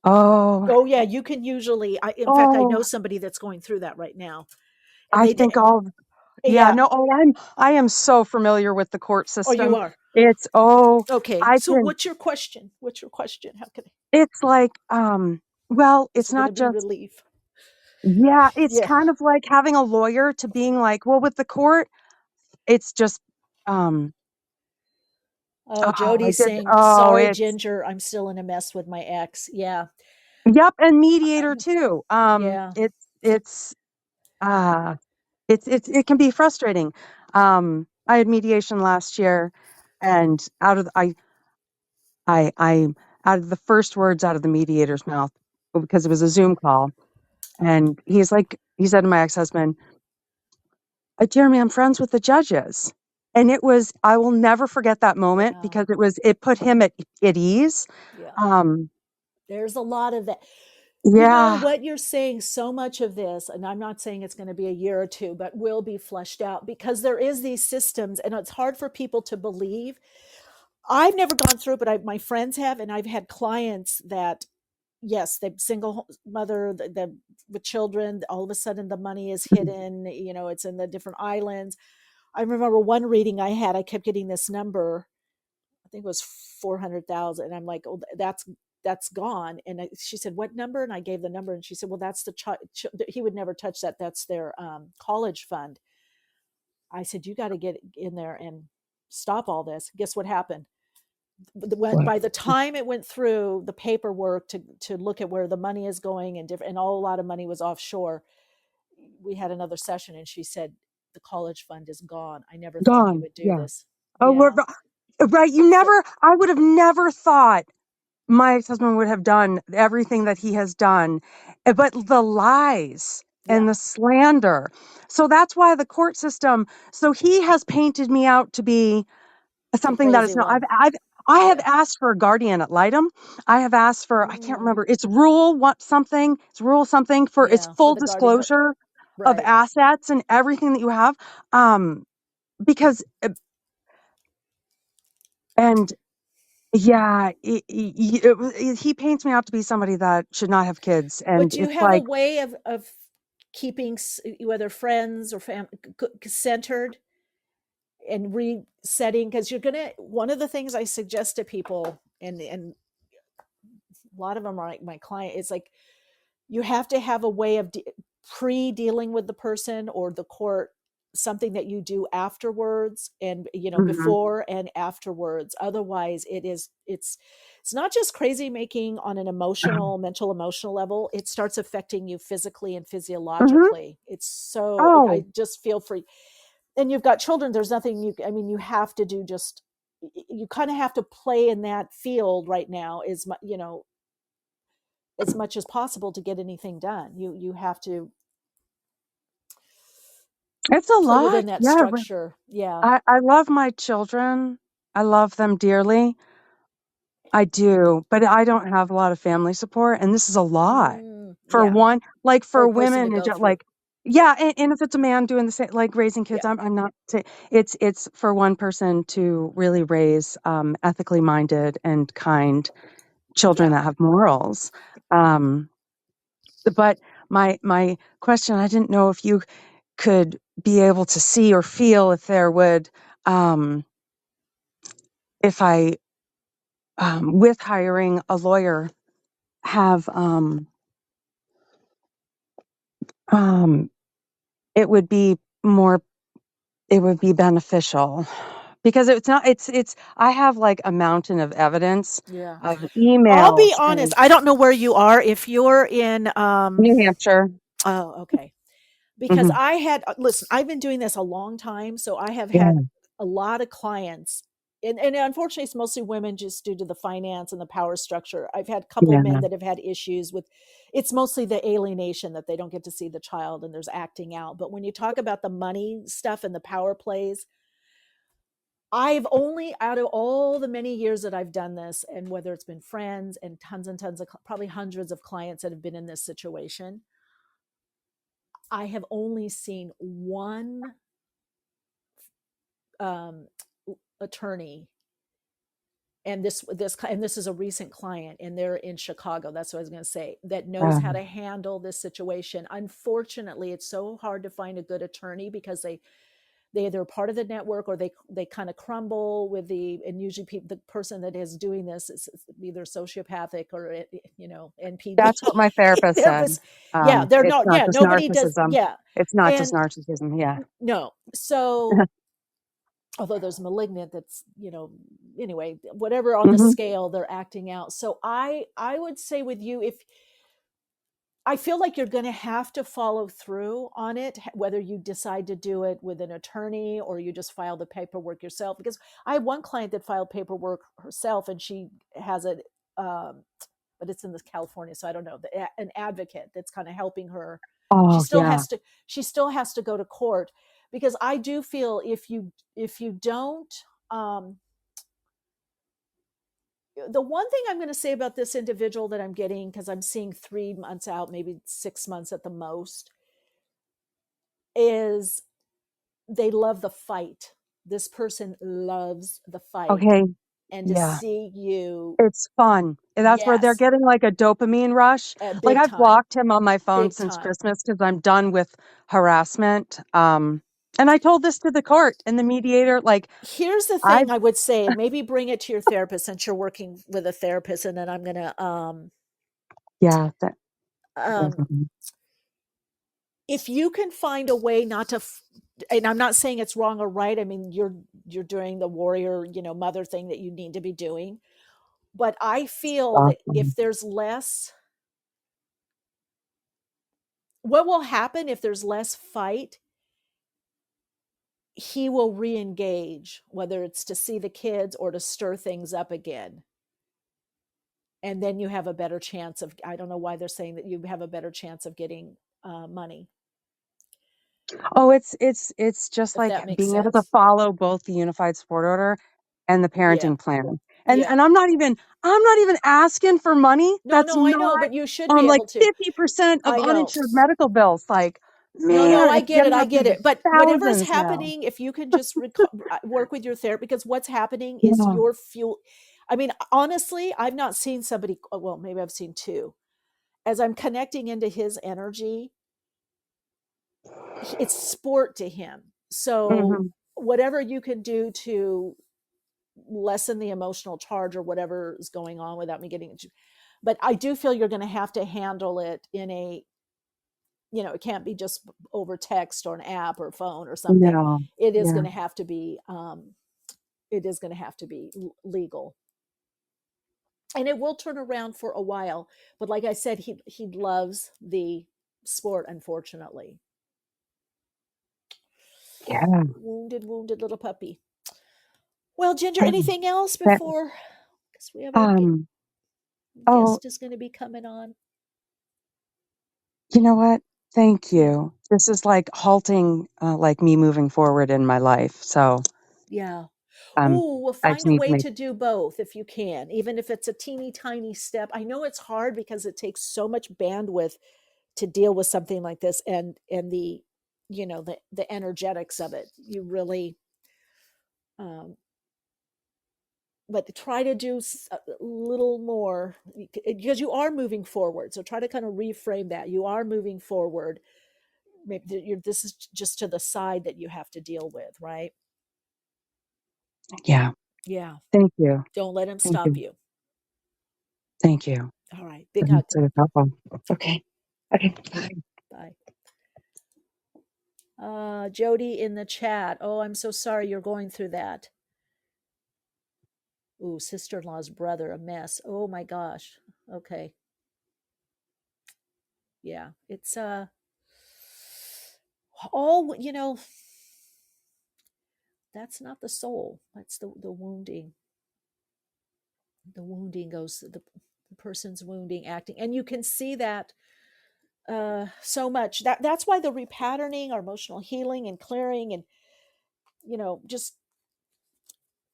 Oh, Oh yeah, you can usually. In fact, I oh, know somebody that's going through that right now, and I they did. think all, yeah, Yeah. no, I am so familiar with the court Oh, you system. are. It's, Okay. I So, can, what's your question? What's your question? How can it's like, well, this it's is going to not be just, relief? yeah, it's Yeah. kind of like having a lawyer to being like, well, with the court, it's just, um, Oh, I Jody's did, saying, "Sorry, it's, Ginger, I'm still in a mess with my ex." Yeah. yep, and mediator too. Yeah. Uh, it can be frustrating. I had mediation last year, and I out of the first words out of the mediator's mouth, because it was a Zoom call, and he said to my ex-husband, Jeremy, I'm friends with the judges. And I will never forget that moment Yeah. because it put him at ease. Yeah. Um, There's a lot of that. yeah. What you're saying, so much of this, and I'm not saying it's going to be a year or two, but will be fleshed out because there is these systems and it's hard for people to believe. I've never gone through, but my friends have, and I've had clients that, yes, they single mother, with children, all of a sudden the money is hidden, it's in the different islands. I remember one reading I had, I kept getting this number. I think it was 400,000. And I'm like, oh, that's gone. And she said, what number? And I gave the number, and she said, well, that's he would never touch that. That's their college fund. I said, you got to get in there and stop all this. Guess what happened? What? By the time it went through the paperwork to look at where the money is going and a lot of money was offshore, we had another session, and she said, the college fund is gone. I never thought he Gone. would do Yeah. this. Oh, Yeah. right. So I would have never thought my ex-husband would have done everything that he has done, but the lies and yeah, the slander. So that's why the court system, so he has painted me out to be the something that crazy is not. one. I have Yeah. asked for a guardian ad litem. I have asked for, I can't remember. It's rule what something. It's rule something for it's Yeah, for full the guardian. disclosure of Right. assets and everything that you have. Because and yeah, he paints me out to be somebody that should not have kids, But and do you it's have a like, way of keeping whether friends or centered and resetting? Because you're gonna. One of the things I suggest to people, and a lot of them are like my client, is like you have to have a way of pre dealing with the person or the court something that you do afterwards, and Hmm. before and afterwards. Otherwise it's not just crazy making on an mental emotional level. It starts affecting you physically and Hmm. physiologically. It's so I Oh, just feel for, and you've got children, there's nothing you have to do. Just you kind of have to play in that field right now, as much as possible to get anything done. You have to it's a play lot. within that Yeah. structure. Yeah. I love my children. I love them dearly. I do, but I don't have a lot of family support, and this is a lot for Yeah. one. Like For for a person to women, go through. like yeah, and if it's a man doing the same, like raising kids, Yeah. I'm not. It's for one person to really raise ethically minded and kind children Yeah. that have morals. Um, but my question, I didn't know if you could be able to see or feel if there would, if I with hiring a lawyer, have um, it would be more, it would be beneficial because it's not, it's I have like a mountain of evidence Yeah. of I'll be emails honest. and I don't know where you are. If you're in, New Hampshire. oh, okay. Because Hmm. listen, I've been doing this a long time. So I have Yeah, had a lot of clients, and unfortunately, it's mostly women just due to the finance and the power structure. I've had a couple of men yeah, that have had issues with, it's mostly the alienation that they don't get to see the child and there's acting out. But when you talk about the money stuff and the power plays, I've only, out of all the many years that I've done this, and whether it's been friends and tons of, probably hundreds of clients that have been in this situation, I have only seen one um, attorney, and this is a recent client, and they're in Chicago. That's what I was going to say. That knows how um, to handle this situation. Unfortunately, it's so hard to find a good attorney because they either are part of the network or they kind of crumble with and usually the person that is doing this is either sociopathic or NPD that's what my therapist said. therapist. Yeah, they're It's not. not Yeah, just nobody does. narcissism. Yeah, It's not just and narcissism. Yeah. no. So although there's malignant, that's anyway, whatever on the Hmm. scale they're acting out. So I would say with you, if I feel like you're going to have to follow through on it, whether you decide to do it with an attorney or you just file the paperwork yourself. Because I have one client that filed paperwork herself, and she has it, but it's in this California, so I don't know. An advocate that's kind of helping her. She Oh still yeah. has to. She still has to go to court, because I do feel if you don't. Um, the one thing I'm going to say about this individual that I'm getting, because I'm seeing 3 months out, maybe 6 months at the most, is they love the fight. This person loves the fight. Okay. And to Yeah. see you, It's fun. And that's where they're yes, getting like a dopamine rush. Like big I've time, blocked him on my phone big since time. Christmas because I'm done with harassment. And I told this to the court and the mediator, like Here's the I, thing I would say, and maybe bring it to your therapist since you're working with a therapist, and then I'm going to, yeah, um, if you can find a way not to, and I'm not saying it's wrong or right. I mean, you're doing the warrior, mother thing that you need to be doing. But I feel that awesome. if there's less, what will happen if there's less fight, he will re-engage, whether it's to see the kids or to stir things up again. And then you have a better chance of, I don't know why they're saying that you have a better chance of getting money, Oh, it's just if like that makes being able to sense. follow both the unified sport order and the Yeah. parenting plan. Yeah. And I'm not even asking for money. No, That's no, I know, not but you should be like able to. 50% of I know. uninsured medical bills. Like, No, no, man, I it's get it. getting I up get into the it. But whatever's thousands now. happening, if you can just work with your therapist, because what's happening is Yeah. your fuel. I mean, honestly, I've not seen somebody, well, maybe I've seen two. As I'm connecting into his energy, it's sport to him. So Hmm. whatever you can do to lessen the emotional charge or whatever is going on without me getting, but I do feel you're going to have to handle it in a it can't be just over text or an app or phone or something. No. It is Yeah. going to have to be, legal. And it will turn around for a while. But like I said, he loves the sport, unfortunately. Yeah. Wounded little puppy. Well, Ginger, Um, anything else that, before? Because we have our um, oh, guest is going to be coming on. you know what? Thank Yeah. you. This is like halting, like me moving forward in my life. So, Yeah. um, Oh, we'll I just find a need to way make, to do both if you can, even if it's a teeny tiny step. I know it's hard because it takes so much bandwidth to deal with something like this, and the the energetics of it. You really, um, but try to do a little more because you are moving forward. So try to kind of reframe that you are moving forward. Maybe this is just to the side that you have to deal with, right? yeah. Yeah. Thank you. Don't let him Thank stop you. you. Thank you. All right. Big hug. That's so helpful. Okay. Okay. Bye. Bye. Jody in the chat. Oh, I'm so sorry you're going through that. Ooh, sister-in-law's brother, a mess. Oh my gosh. Okay. Yeah. It's all, that's not the soul. That's the wounding. The wounding goes the person's wounding acting. And you can see that so much. That's why the repatterning, our emotional healing and clearing and just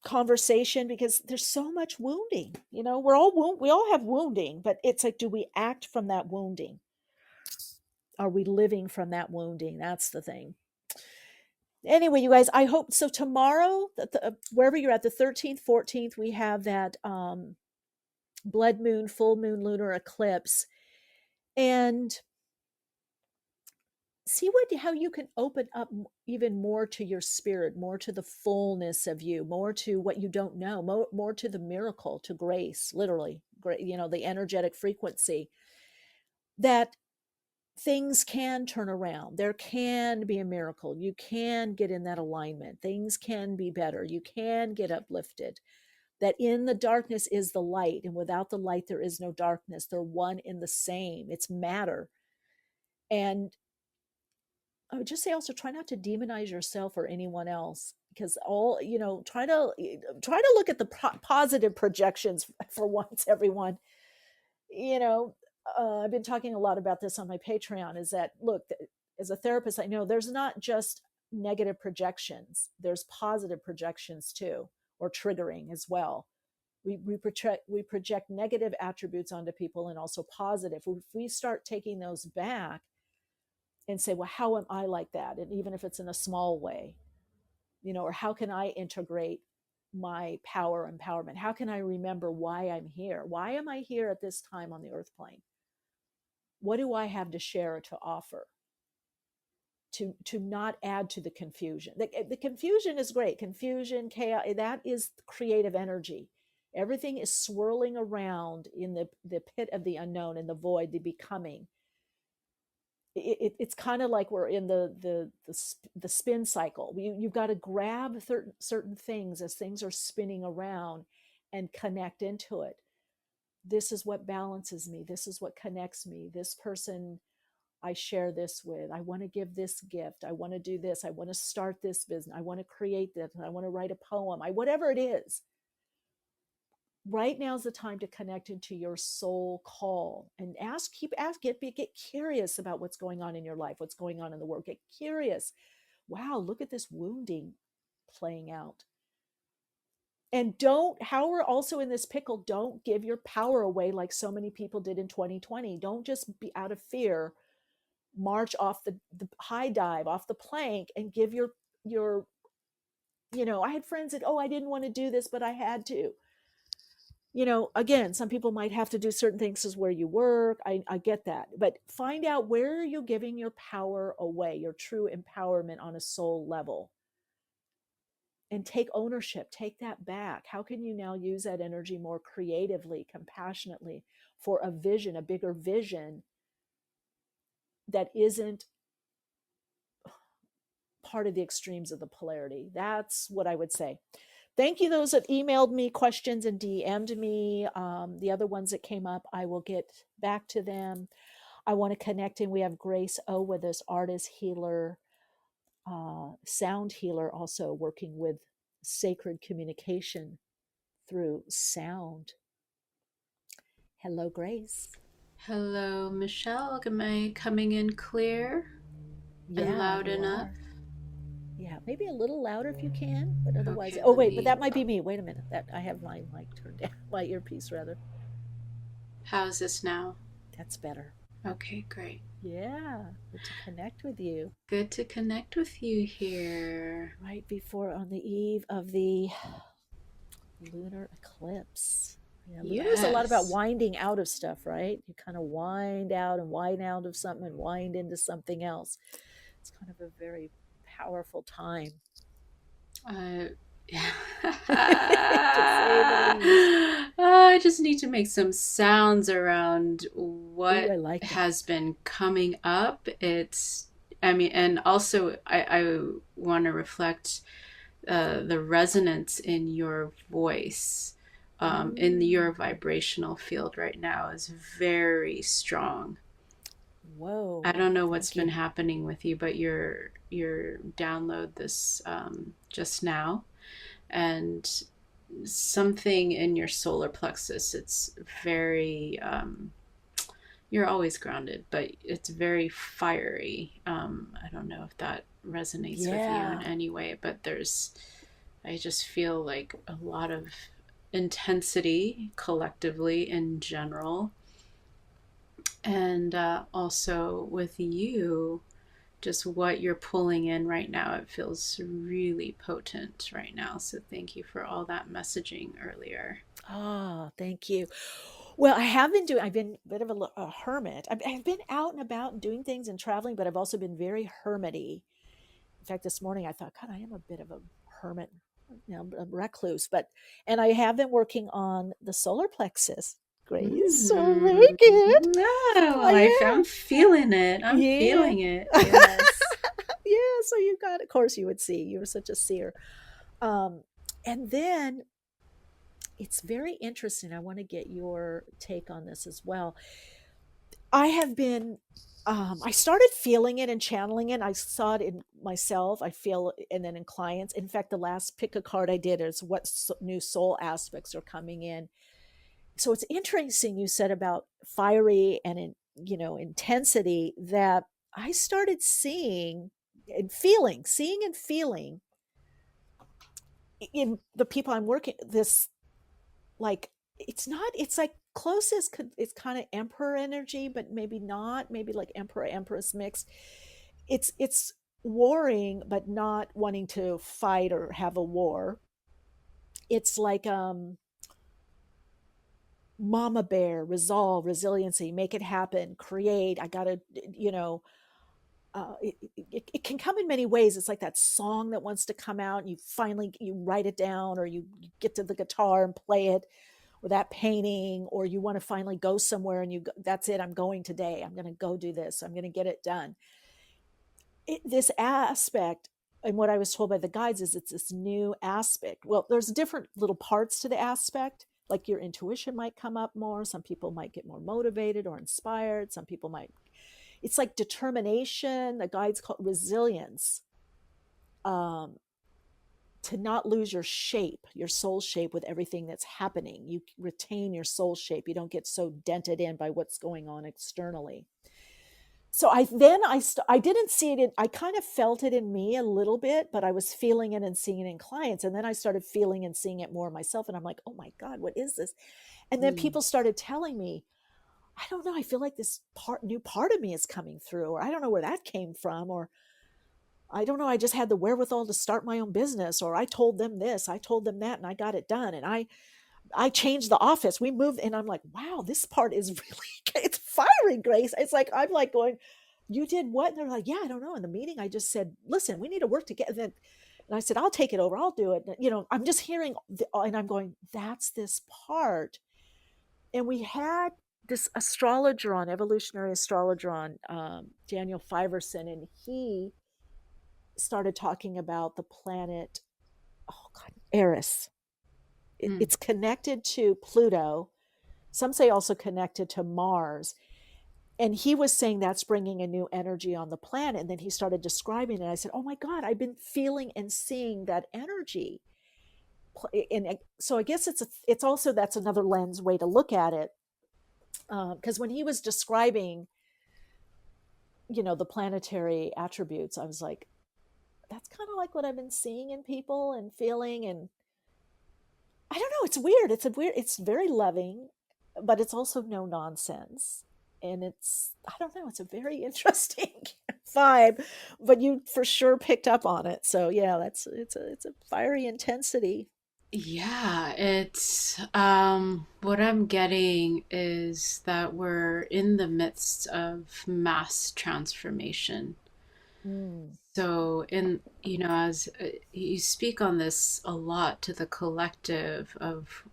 conversation, because there's so much wounding. We all have wounding, but it's like, do we act from that wounding? Are we living from that wounding? That's the thing. Anyway, you guys, I hope so. Tomorrow, wherever you're at, the 13th, 14th, we have that blood moon, full moon, lunar eclipse, and see how you can open up even more to your spirit, more to the fullness of you, more to what you don't know, more to the miracle, to grace, literally, the energetic frequency, that things can turn around. There can be a miracle. You can get in that alignment. Things can be better. You can get uplifted. That in the darkness is the light, and without the light, there is no darkness. They're one in the same. It's matter. And I would just say also try not to demonize yourself or anyone else, because try to look at the positive projections for once, everyone. you know, I've been talking a lot about this on my Patreon, is that, look, as a therapist, I know there's not just negative projections, there's positive projections too, or triggering as well. We project negative attributes onto people and also positive. If we start taking those back and say, well, how am I like that? And even if it's in a small way, or how can I integrate my power empowerment? How can I remember why I'm here? Why am I here at this time on the earth plane? What do I have to share, to offer, to not add to the confusion? The confusion is great. Confusion, chaos, that is creative energy. Everything is swirling around in the pit of the unknown, in the void, the becoming. It's kind of like we're in the spin cycle. You've got to grab certain things as things are spinning around and connect into it. This is what balances me. This is what connects me. This person I share this with. I want to give this gift. I want to do this. I want to start this business. I want to create this. I want to write a poem. Whatever it is. Right now is the time to connect into your soul call and get curious about what's going on in your life, what's going on in the world. Get curious. Wow, look at this wounding playing out. And how we're also in this pickle, don't give your power away like so many people did in 2020. Don't just be out of fear, march off the high dive, off the plank, and give your I had friends that, I didn't want to do this, but I had to. Again, some people might have to do certain things as where you work. I get that. But find out, where are you giving your power away, your true empowerment on a soul level? And take ownership, take that back. How can you now use that energy more creatively, compassionately, for a vision, a bigger vision, that isn't part of the extremes of the polarity. That's what I would say. Thank you, those that emailed me questions and DM'd me. The other ones that came up, I will get back to them. I want to connect in. We have Grace O with us, artist, healer, sound healer, also working with sacred communication through sound. Hello, Grace. Hello, Michelle. Am I coming in clear and loud enough? Yeah, maybe a little louder if you can, but otherwise. Okay, Oh, wait, but that might be me. Wait a minute. That I have my mic turned down, my earpiece rather. How's this now? That's better. Okay, great. Yeah, good to connect with you. Good to connect with you here. Right before, on the eve of the lunar eclipse. Yeah, lunar's a lot about winding out of stuff, right? You kind of wind out of something and wind into something else. It's kind of a very powerful time. I just need to make some sounds around what has been coming up. And also I want to reflect the resonance in your voice, in your vibrational field right now is very strong. Whoa. I don't know what's been happening with you, but your download this just now, and something in your solar plexus, it's very you're always grounded, but it's very fiery. I don't know if that resonates with you in any way, but I just feel like a lot of intensity collectively in general. And also with you, just what you're pulling in right now, it feels really potent right now. So thank you for all that messaging earlier. Oh, thank you. Well, I've been a bit of a hermit. I've been out and about and doing things and traveling, but I've also been very hermity. In fact, this morning I thought, God, I am a bit of a hermit, a recluse. And I have been working on the solar plexus. Grace, so very good. No, I'm feeling it. I'm feeling it. Yes. Yeah, so you got, of course you would see. You're such a seer. And then it's very interesting. I want to get your take on this as well. I have been, I started feeling it and channeling it. I saw it in myself. I feel it, and then in clients. In fact, the last pick a card I did is what new soul aspects are coming in. So it's interesting you said about fiery and intensity, that I started seeing and feeling in the people I'm working, this, like, it's like closest, it's kind of emperor energy, but maybe not, maybe like emperor empress mix. It's warring but not wanting to fight or have a war. It's like mama bear, resolve, resiliency, make it happen, create. I gotta, it can come in many ways. It's like that song that wants to come out and you write it down, or you get to the guitar and play it, or that painting, or you want to finally go somewhere and that's it, I'm going today, I'm going to go do this, I'm going to get it done. This aspect, and what I was told by the guides is it's this new aspect. Well, there's different little parts to the aspect. Like your intuition might come up more. Some people might get more motivated or inspired. Some people might, it's like determination. The guides call it resilience. To not lose your shape, your soul shape, with everything that's happening. You retain your soul shape. You don't get so dented in by what's going on externally. So I didn't see it I kind of felt it in me a little bit, but I was feeling it and seeing it in clients. And then I started feeling and seeing it more myself. And I'm like, oh my God, what is this? And then people started telling me, I don't know, I feel like this new part of me is coming through, or I don't know where that came from, or I don't know, I just had the wherewithal to start my own business, or I told them this, I told them that, and I got it done. And I changed the office. We moved, and I'm like, wow, this part is really, it's fiery, Grace. It's like, I'm like going, you did what? And they're like, yeah, I don't know. In the meeting, I just said, listen, we need to work together. And I said, I'll take it over. I'll do it. I'm just hearing, and I'm going, that's this part. And we had this astrologer on evolutionary astrologer on Daniel Fiverson, and he started talking about the planet, oh God, Eris. It's connected to Pluto. Some say also connected to Mars. And he was saying that's bringing a new energy on the planet. And then he started describing it. I said, oh my God, I've been feeling and seeing that energy. And so I guess it's also, that's another lens way to look at it. Because when he was describing, the planetary attributes, I was like, that's kind of like what I've been seeing in people and feeling. And I don't know, it's weird. It's very loving, but it's also no nonsense. And I don't know, it's a very interesting vibe, but you for sure picked up on it. So yeah, it's a fiery intensity. Yeah, it's what I'm getting is that we're in the midst of mass transformation. Mm. So as you speak on this a lot to the collective of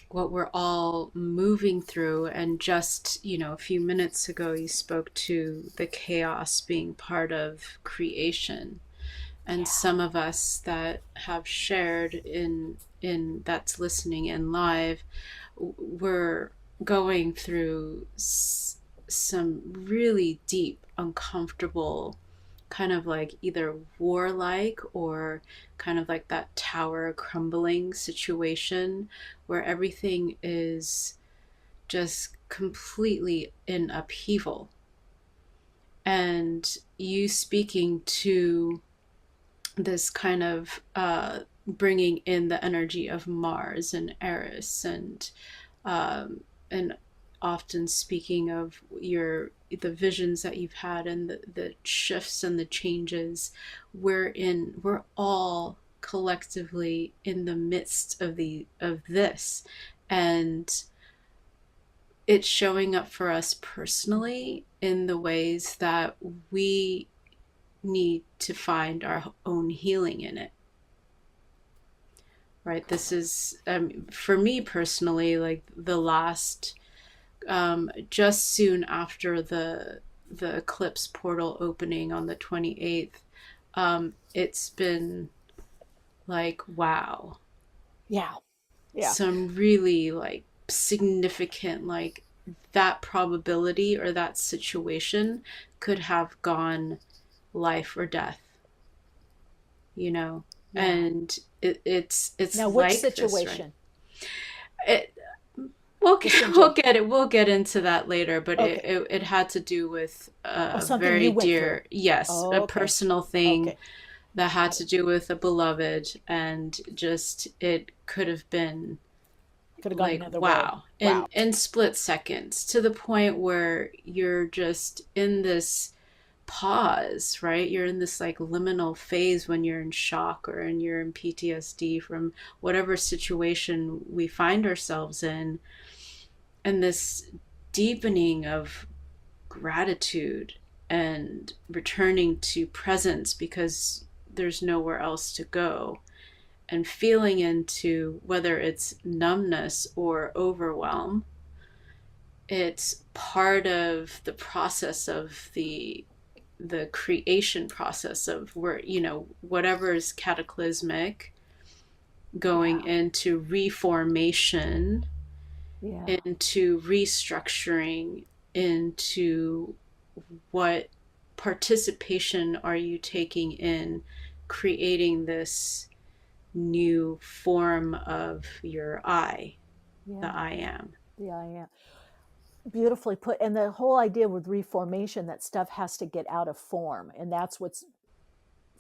what we're all moving through, and just a few minutes ago you spoke to the chaos being part of creation, and some of us that have shared in that's listening in live, we're going through some really deep uncomfortable, kind of like either warlike or kind of like that tower crumbling situation where everything is just completely in upheaval. And you speaking to this kind of bringing in the energy of Mars and Eris, and often speaking of the visions that you've had and the shifts and the changes we're all collectively in the midst of this, and it's showing up for us personally in the ways that we need to find our own healing in it. Right? This is, for me personally, like the last, just soon after the eclipse portal opening on the 28th, it's been like, wow. Yeah. Some really like significant, like that probability or that situation could have gone life or death, and it's now like which situation this, right? We'll get into that later, but okay. it had to do with a very dear through. Yes, a personal thing that had to do with a beloved, and just it could have been like wow, in split seconds, to the point where you're just in this pause, right? You're in this like liminal phase when you're in shock or you're in PTSD from whatever situation we find ourselves in, and this deepening of gratitude and returning to presence because there's nowhere else to go, and feeling into whether it's numbness or overwhelm. It's part of the process of the creation process of where whatever is cataclysmic going into reformation, into restructuring, into what participation are you taking in creating this new form of your the I am. The I am. Beautifully put. And the whole idea with reformation, that stuff has to get out of form, and that's what's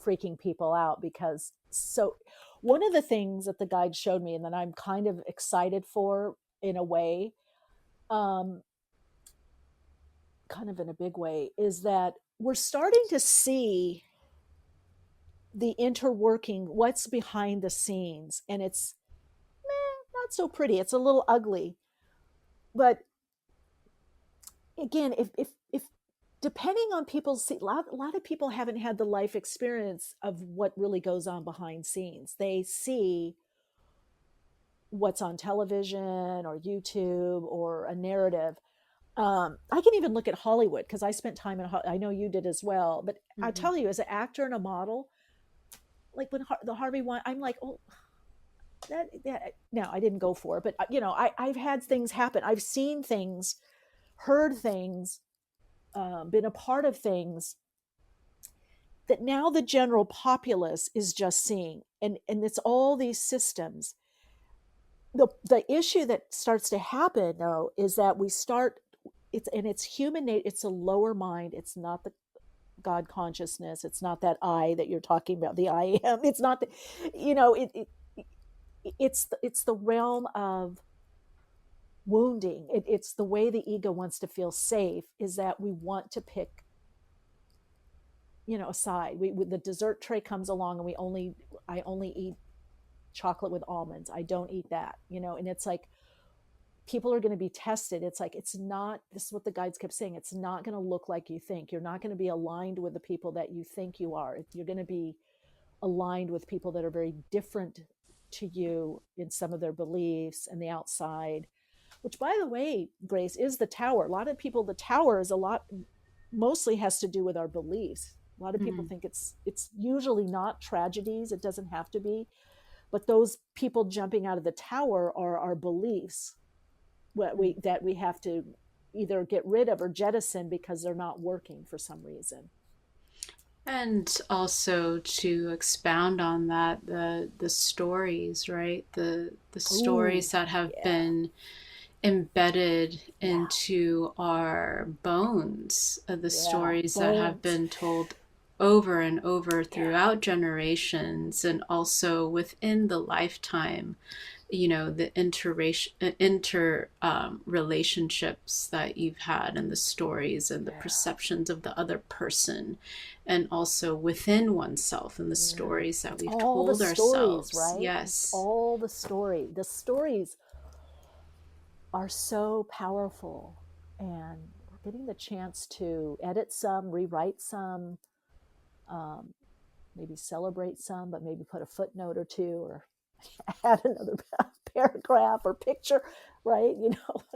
freaking people out. Because so one of the things that the guide showed me, and that I'm kind of excited for in a way, kind of in a big way, is that we're starting to see the interworking, what's behind the scenes, and it's not so pretty. It's a little ugly, but again, if depending on people's, a lot of people haven't had the life experience of what really goes on behind scenes. They see what's on television or YouTube or a narrative. I can even look at Hollywood because I spent time in. I know you did as well, but I tell you, as an actor and a model, like when the Harvey one, I'm like, oh, that. No, I didn't go for it, but I've had things happen. I've seen things, heard things, been a part of things that now the general populace is just seeing, and it's all these systems. The issue that starts to happen though is that we start it's human nature. It's a lower mind. It's not the God consciousness. It's not that I that you're talking about, the I am. It's not the, it's the realm of wounding. It's the way the ego wants to feel safe, is that we want to pick a side. The dessert tray comes along and I only eat chocolate with almonds. I don't eat that, and it's like people are going to be tested. It's like, it's not, this is what the guides kept saying, it's not going to look like you think. You're not going to be aligned with the people that you think you are. You're going to be aligned with people that are very different to you in some of their beliefs and the outside, which, by the way, Grace, is the tower. A lot of people, the tower is mostly has to do with our beliefs. A lot of people think it's usually not tragedies. It doesn't have to be, but those people jumping out of the tower are our beliefs, that we have to either get rid of or jettison because they're not working for some reason. And also, to expound on that, the stories, right? The stories that have been embedded into our bones, the stories that have been told over and over throughout generations, and also within the lifetime, the relationships that you've had, and the stories and the perceptions of the other person, and also within oneself, and the stories that we've told ourselves. Right? Yes. All the stories are so powerful, and we're getting the chance to edit some, rewrite some, maybe celebrate some, but maybe put a footnote or two, or add another paragraph or picture, right?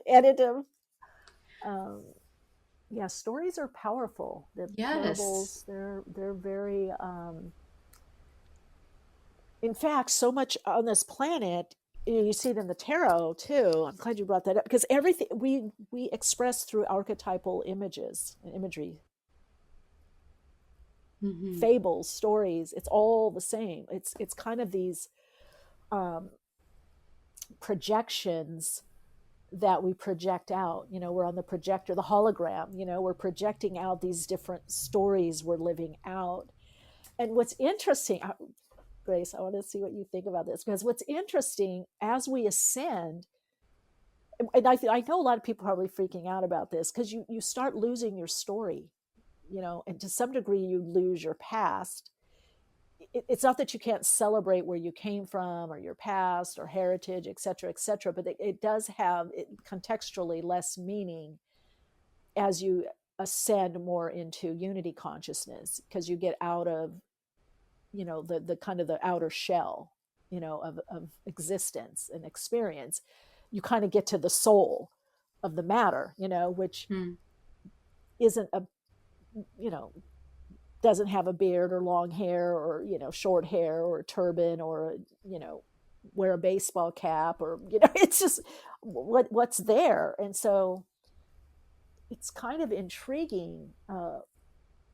Edit them. Stories are powerful. The parables, they're very, in fact, so much on this planet, you see it in the tarot too. I'm glad you brought that up, because everything we express through archetypal images and imagery. Fables, stories, it's all the same. It's kind of these projections that we project out. We're on the projector, the hologram, we're projecting out these different stories we're living out. And what's interesting, Grace, I want to see what you think about this, because what's interesting, as we ascend, and I know a lot of people are probably freaking out about this, because you start losing your story, and to some degree you lose your past. It's not that you can't celebrate where you came from or your past or heritage, et cetera, but it does have contextually less meaning as you ascend more into unity consciousness, because you get out of the kind of the outer shell of existence and experience. You kind of get to the soul of the matter, which isn't doesn't have a beard or long hair or short hair or a turban or wear a baseball cap, or it's just what's there. And so it's kind of intriguing.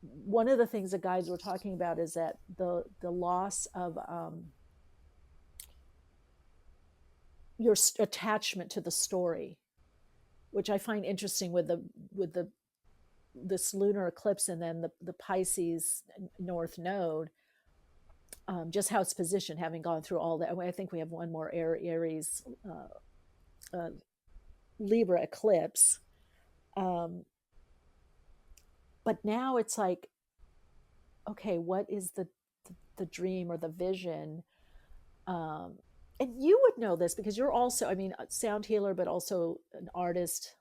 One of the things the guides were talking about is that the loss of your attachment to the story, which I find interesting with this lunar eclipse, and then the Pisces North Node, just how it's positioned, having gone through all that. I think we have one more Aries Libra eclipse. But now it's like, okay, what is the dream or the vision? And you would know this because you're also, a sound healer, but also an artist,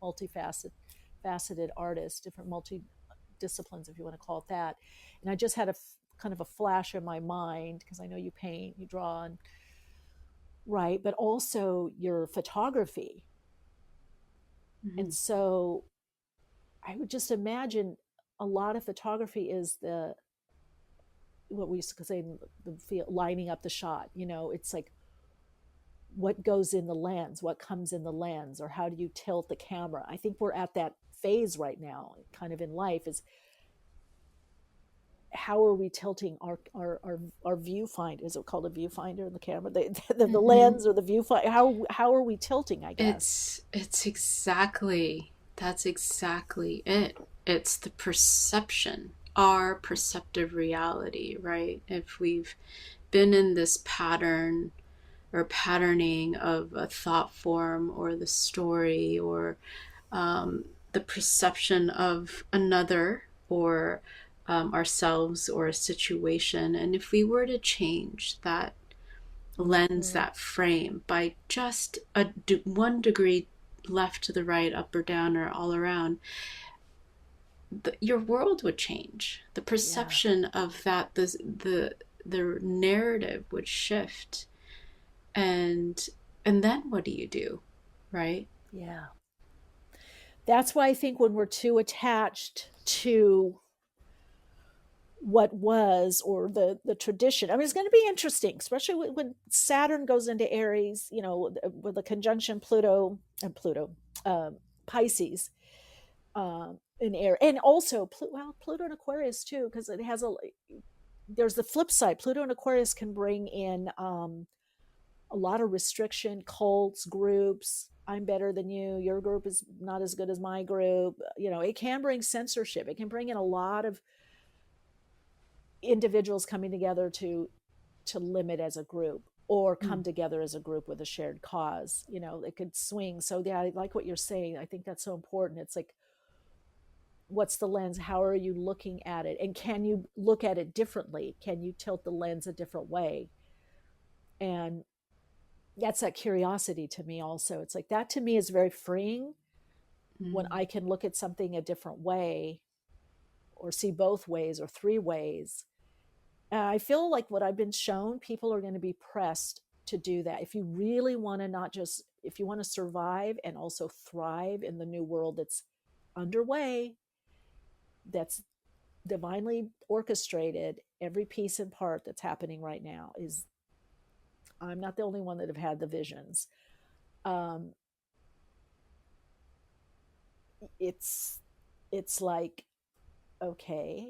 multifaceted artist, different multi-disciplines, if you want to call it that. And I just had kind of a flash in my mind, because I know you paint, you draw, and right? But also your photography. And so I would just imagine a lot of photography is what we used to say, lining up the shot. It's like what goes in the lens, what comes in the lens, or how do you tilt the camera? I think we're at that phase right now, kind of in life, is how are we tilting our viewfinder? Is it called a viewfinder in the camera? The lens or the viewfinder? How are we tilting? I guess it's exactly that's exactly it. It's the perception, our perceptive reality, right? If we've been in this pattern or patterning of a thought form or the story or the perception of another or ourselves or a situation. And if we were to change that lens, that frame, by just 1 degree left to the right, up or down, or all around, your world would change. The perception of that, the narrative would shift. And then what do you do, right? Yeah. That's why I think when we're too attached to what was, or the tradition, I mean, it's going to be interesting, especially when Saturn goes into Aries, with the conjunction Pluto and Pisces, in air, and also Pluto and Aquarius too, because it has there's the flip side. Pluto and Aquarius can bring in a lot of restriction, cults, groups. I'm better than you. Your group is not as good as my group. It can bring censorship. It can bring in a lot of individuals coming together to limit as a group, or come together as a group with a shared cause. It could swing. So yeah, I like what you're saying. I think that's so important. It's like, what's the lens? How are you looking at it? And can you look at it differently? Can you tilt the lens a different way? And that's that curiosity to me also. It's like, that to me is very freeing, when I can look at something a different way, or see both ways or three ways. And I feel like what I've been shown, people are going to be pressed to do that. If you really want to, not just, if you want to survive and also thrive in the new world that's underway, that's divinely orchestrated, every piece and part that's happening right now is, I'm not the only one that have had the visions. It's like, okay,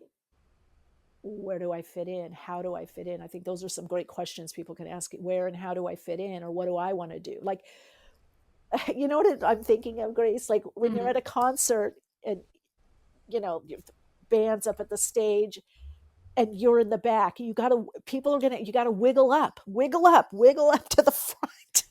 where do I fit in? How do I fit in? I think those are some great questions people can ask. Where and how do I fit in? Or what do I want to do? Like, you know what I'm thinking of, Grace? Like when you're at a concert and, your band's up at the stage and you're in the back, you gotta wiggle up to the front.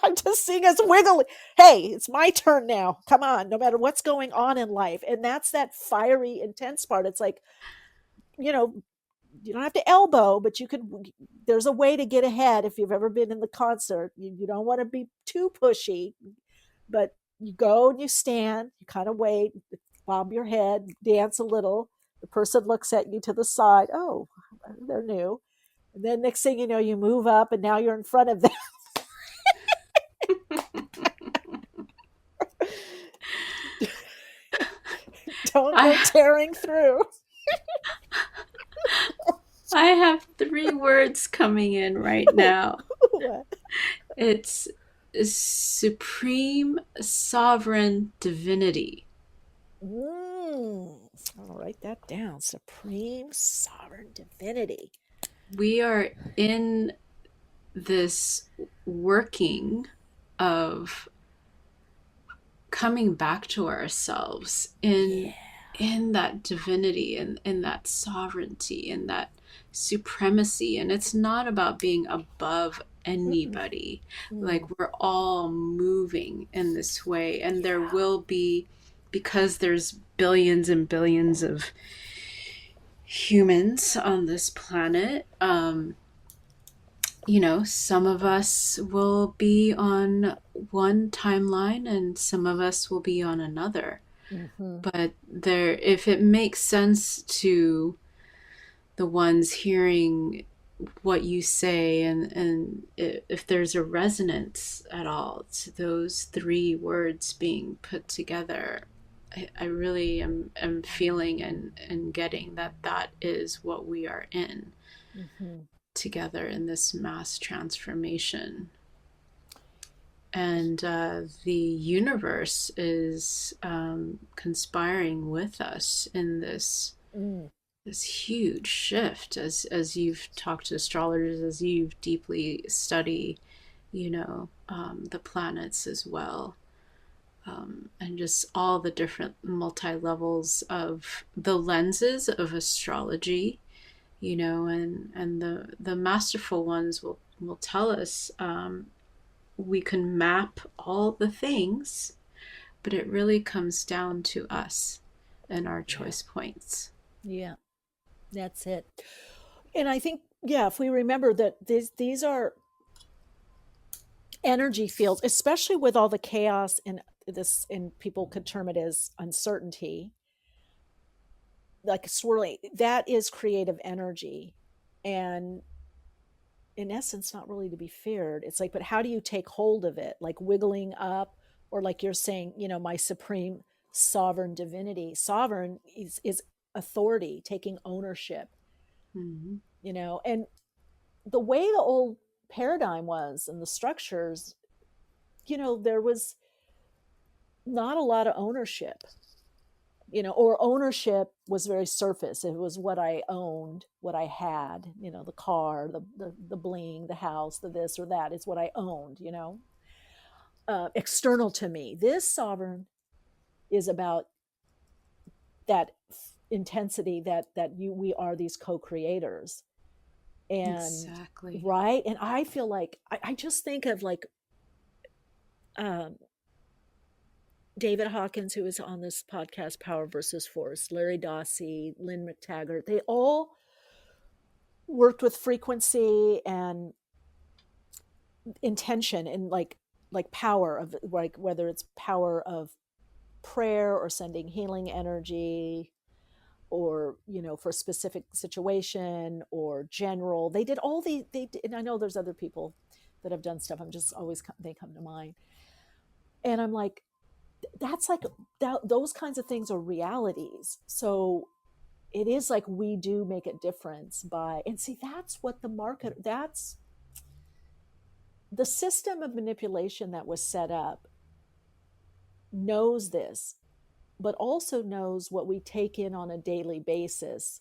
I'm just seeing us wiggling. Hey, it's my turn now. Come on, no matter what's going on in life. And that's that fiery, intense part. It's like, you don't have to elbow, but there's a way to get ahead. If you've ever been in the concert, you don't want to be too pushy, but you go and you stand, you kind of wait, bob your head, dance a little. The person looks at you to the side. Oh, they're new. And then next thing you know, you move up and now you're in front of them. Don't go tearing through. I have 3 words coming in right now. What? It's supreme sovereign divinity. I'll write that down. Supreme sovereign divinity. We are in this working of coming back to ourselves in that divinity and in that sovereignty and that supremacy. And it's not about being above anybody. Like, we're all moving in this way, and there will be, because there's billions and billions of humans on this planet, some of us will be on one timeline and some of us will be on another. But if it makes sense to the ones hearing what you say, and if there's a resonance at all to those three words being put together, I really am feeling and getting that is what we are in together in this mass transformation. And the universe is conspiring with us in this huge shift, as you've talked to astrologers, as you've deeply studied, the planets as well, and just all the different multi-levels of the lenses of astrology, and the masterful ones will tell us, we can map all the things, but it really comes down to us and our choice points. Yeah, that's it. And I think, if we remember that these are energy fields, especially with all the chaos and people could term it as uncertainty, like swirling, that is creative energy. And in essence, not really to be feared. It's like, but how do you take hold of it? Like wiggling up, or like you're saying, my supreme sovereign divinity. Sovereign is authority, taking ownership, Mm-hmm. And the way the old paradigm was and the structures, there was not a lot of ownership, or ownership was very surface. It was what I owned, what I had, the car, the bling, the house, the this or that. It's what I owned, external to me. This sovereign is about that intensity, that we are these co-creators. And exactly. right. And I feel like I just think of like David Hawkins, who was on this podcast, Power versus Force, Larry Dossey, Lynn McTaggart, they all worked with frequency and intention, and like power of, like, whether it's power of prayer or sending healing energy, or for a specific situation, or general. They did all and I know there's other people that have done stuff. I'm just always, they come to mind. And I'm like, that's like those kinds of things are realities. So it is like we do make a difference by, and see, that's what the market, that's the system of manipulation that was set up, knows this, but also knows what we take in on a daily basis,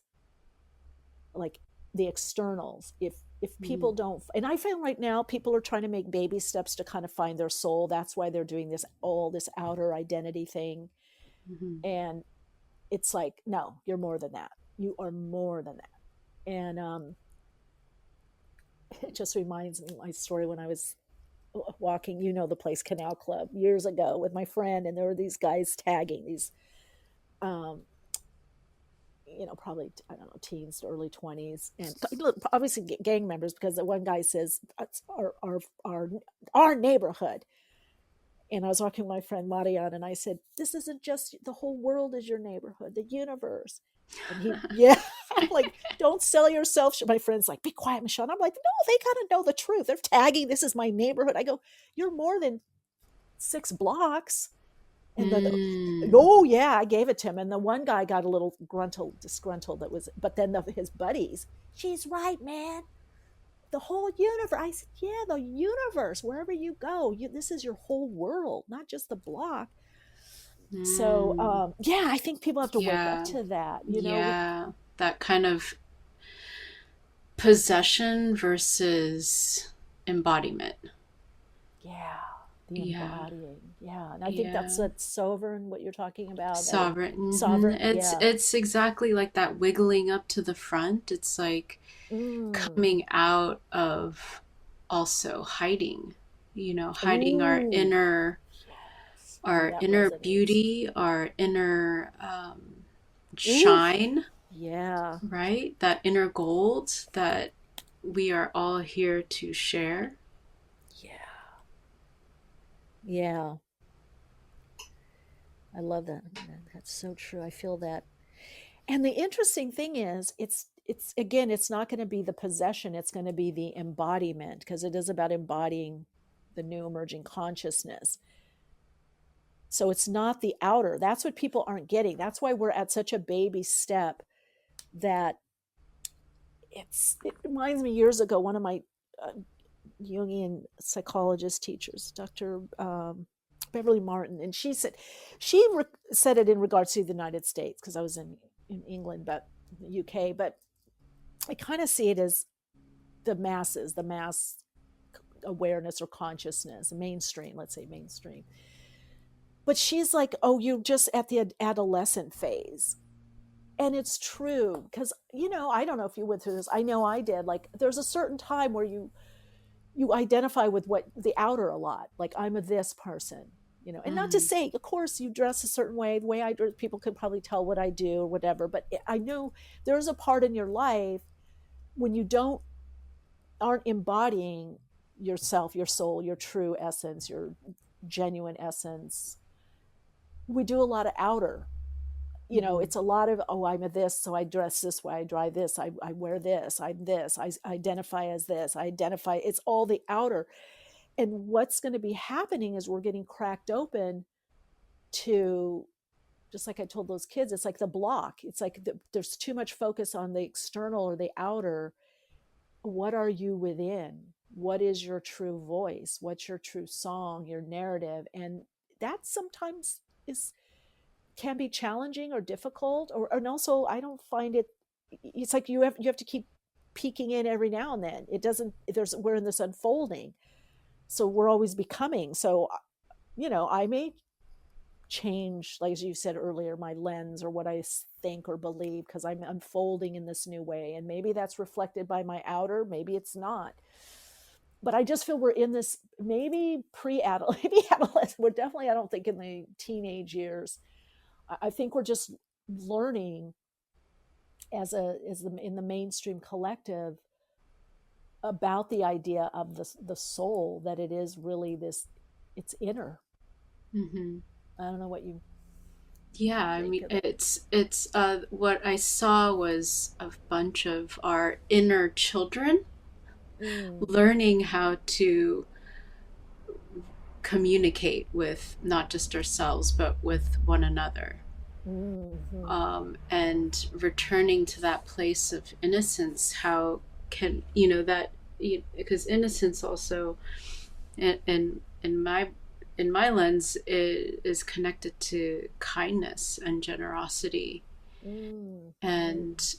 like the externals. If people don't, and I feel right now people are trying to make baby steps to kind of find their soul. That's why they're doing this outer identity thing. And it's like, no, you're more than that. You are more than that. And it just reminds me of my story when I was walking, the place Canal Club years ago with my friend, and there were these guys tagging these probably, I don't know, teens to early 20s, and obviously gang members, because the one guy says, that's our neighborhood. And I was walking with my friend Marianne, and I said, this isn't just, the whole world is your neighborhood, the universe. And he, yeah, I'm like, don't sell yourself. My friend's like, be quiet, Michelle. And I'm like, no, they gotta know the truth. They're tagging, this is my neighborhood. I go, you're more than 6 blocks. And oh yeah, I gave it to him. And the one guy got a little disgruntled. But then his buddies, she's right, man. The whole universe. I said, yeah, the universe, wherever you go, this is your whole world, not just the block. So I think people have to wake up to that, that kind of possession versus embodiment. The embodying. And I think that's sovereign, what you're talking about. Sovereign. Sovereign. It's exactly like that wiggling up to the front. It's like coming out of also hiding, hiding our inner resonates. Beauty, our inner shine. Yeah. Right? That inner gold that we are all here to share. Yeah. I love that. That's so true. I feel that. And the interesting thing is, it's it's again, it's not going to be the possession, it's going to be the embodiment, because it is about embodying the new emerging consciousness. So it's not the outer. That's what people aren't getting. That's why we're at such a baby step. That it reminds me, years ago, one of my uh, Jungian psychologist teachers, Dr. Beverly Martin, and she said it in regards to the United States, because I was in England, but the UK, but I kind of see it as the masses, the mass awareness or consciousness, mainstream, let's say mainstream. But she's like, oh, you're just at the adolescent phase. And it's true, because, I don't know if you went through this. I know I did. Like, there's a certain time where you identify with what the outer a lot. Like, I'm a this person, and not to say, of course, you dress a certain way. The way I dress, people could probably tell what I do or whatever. But I know there's a part in your life when you aren't embodying yourself, your soul, your true essence, your genuine essence. We do a lot of outer. It's a lot of, oh, I'm a this, so I dress this way, I drive this, I wear this, I'm this, I identify as this, it's all the outer. And what's going to be happening is we're getting cracked open to, just like I told those kids, it's like the block. It's like there's too much focus on the external or the outer. What are you within? What is your true voice? What's your true song, your narrative? And that sometimes can be challenging or difficult, and also I don't find it's like you have to keep peeking in every now and then. It doesn't, we're in this unfolding, so we're always becoming. So I may change, like as you said earlier, my lens or what I think or believe, because I'm unfolding in this new way, and maybe that's reflected by my outer, maybe it's not. But I just feel we're in this maybe pre-adolescent, maybe adolescent. We're definitely, I don't think, in the teenage years. I think we're just learning in the mainstream collective about the idea of the soul, that it is really this, it's inner. Mm-hmm. I don't know what you. Yeah, I mean, it's what I saw was a bunch of our inner children learning how to communicate with not just ourselves but with one another. And returning to that place of innocence. How can that, because innocence also in my lens is connected to kindness and generosity. And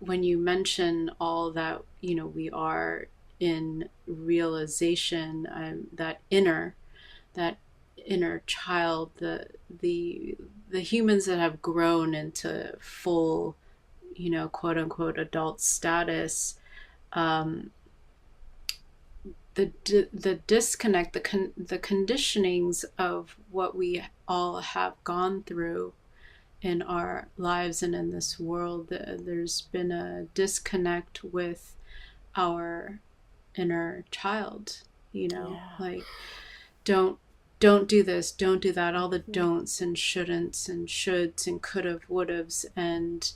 when you mention all that, we are in realization, that inner child, the humans that have grown into full, quote unquote adult status, the disconnect, the conditionings of what we all have gone through in our lives and in this world, there's been a disconnect with our inner child, like don't do this, don't do that, all the don'ts and shouldn'ts and shoulds and could've, would'ves, and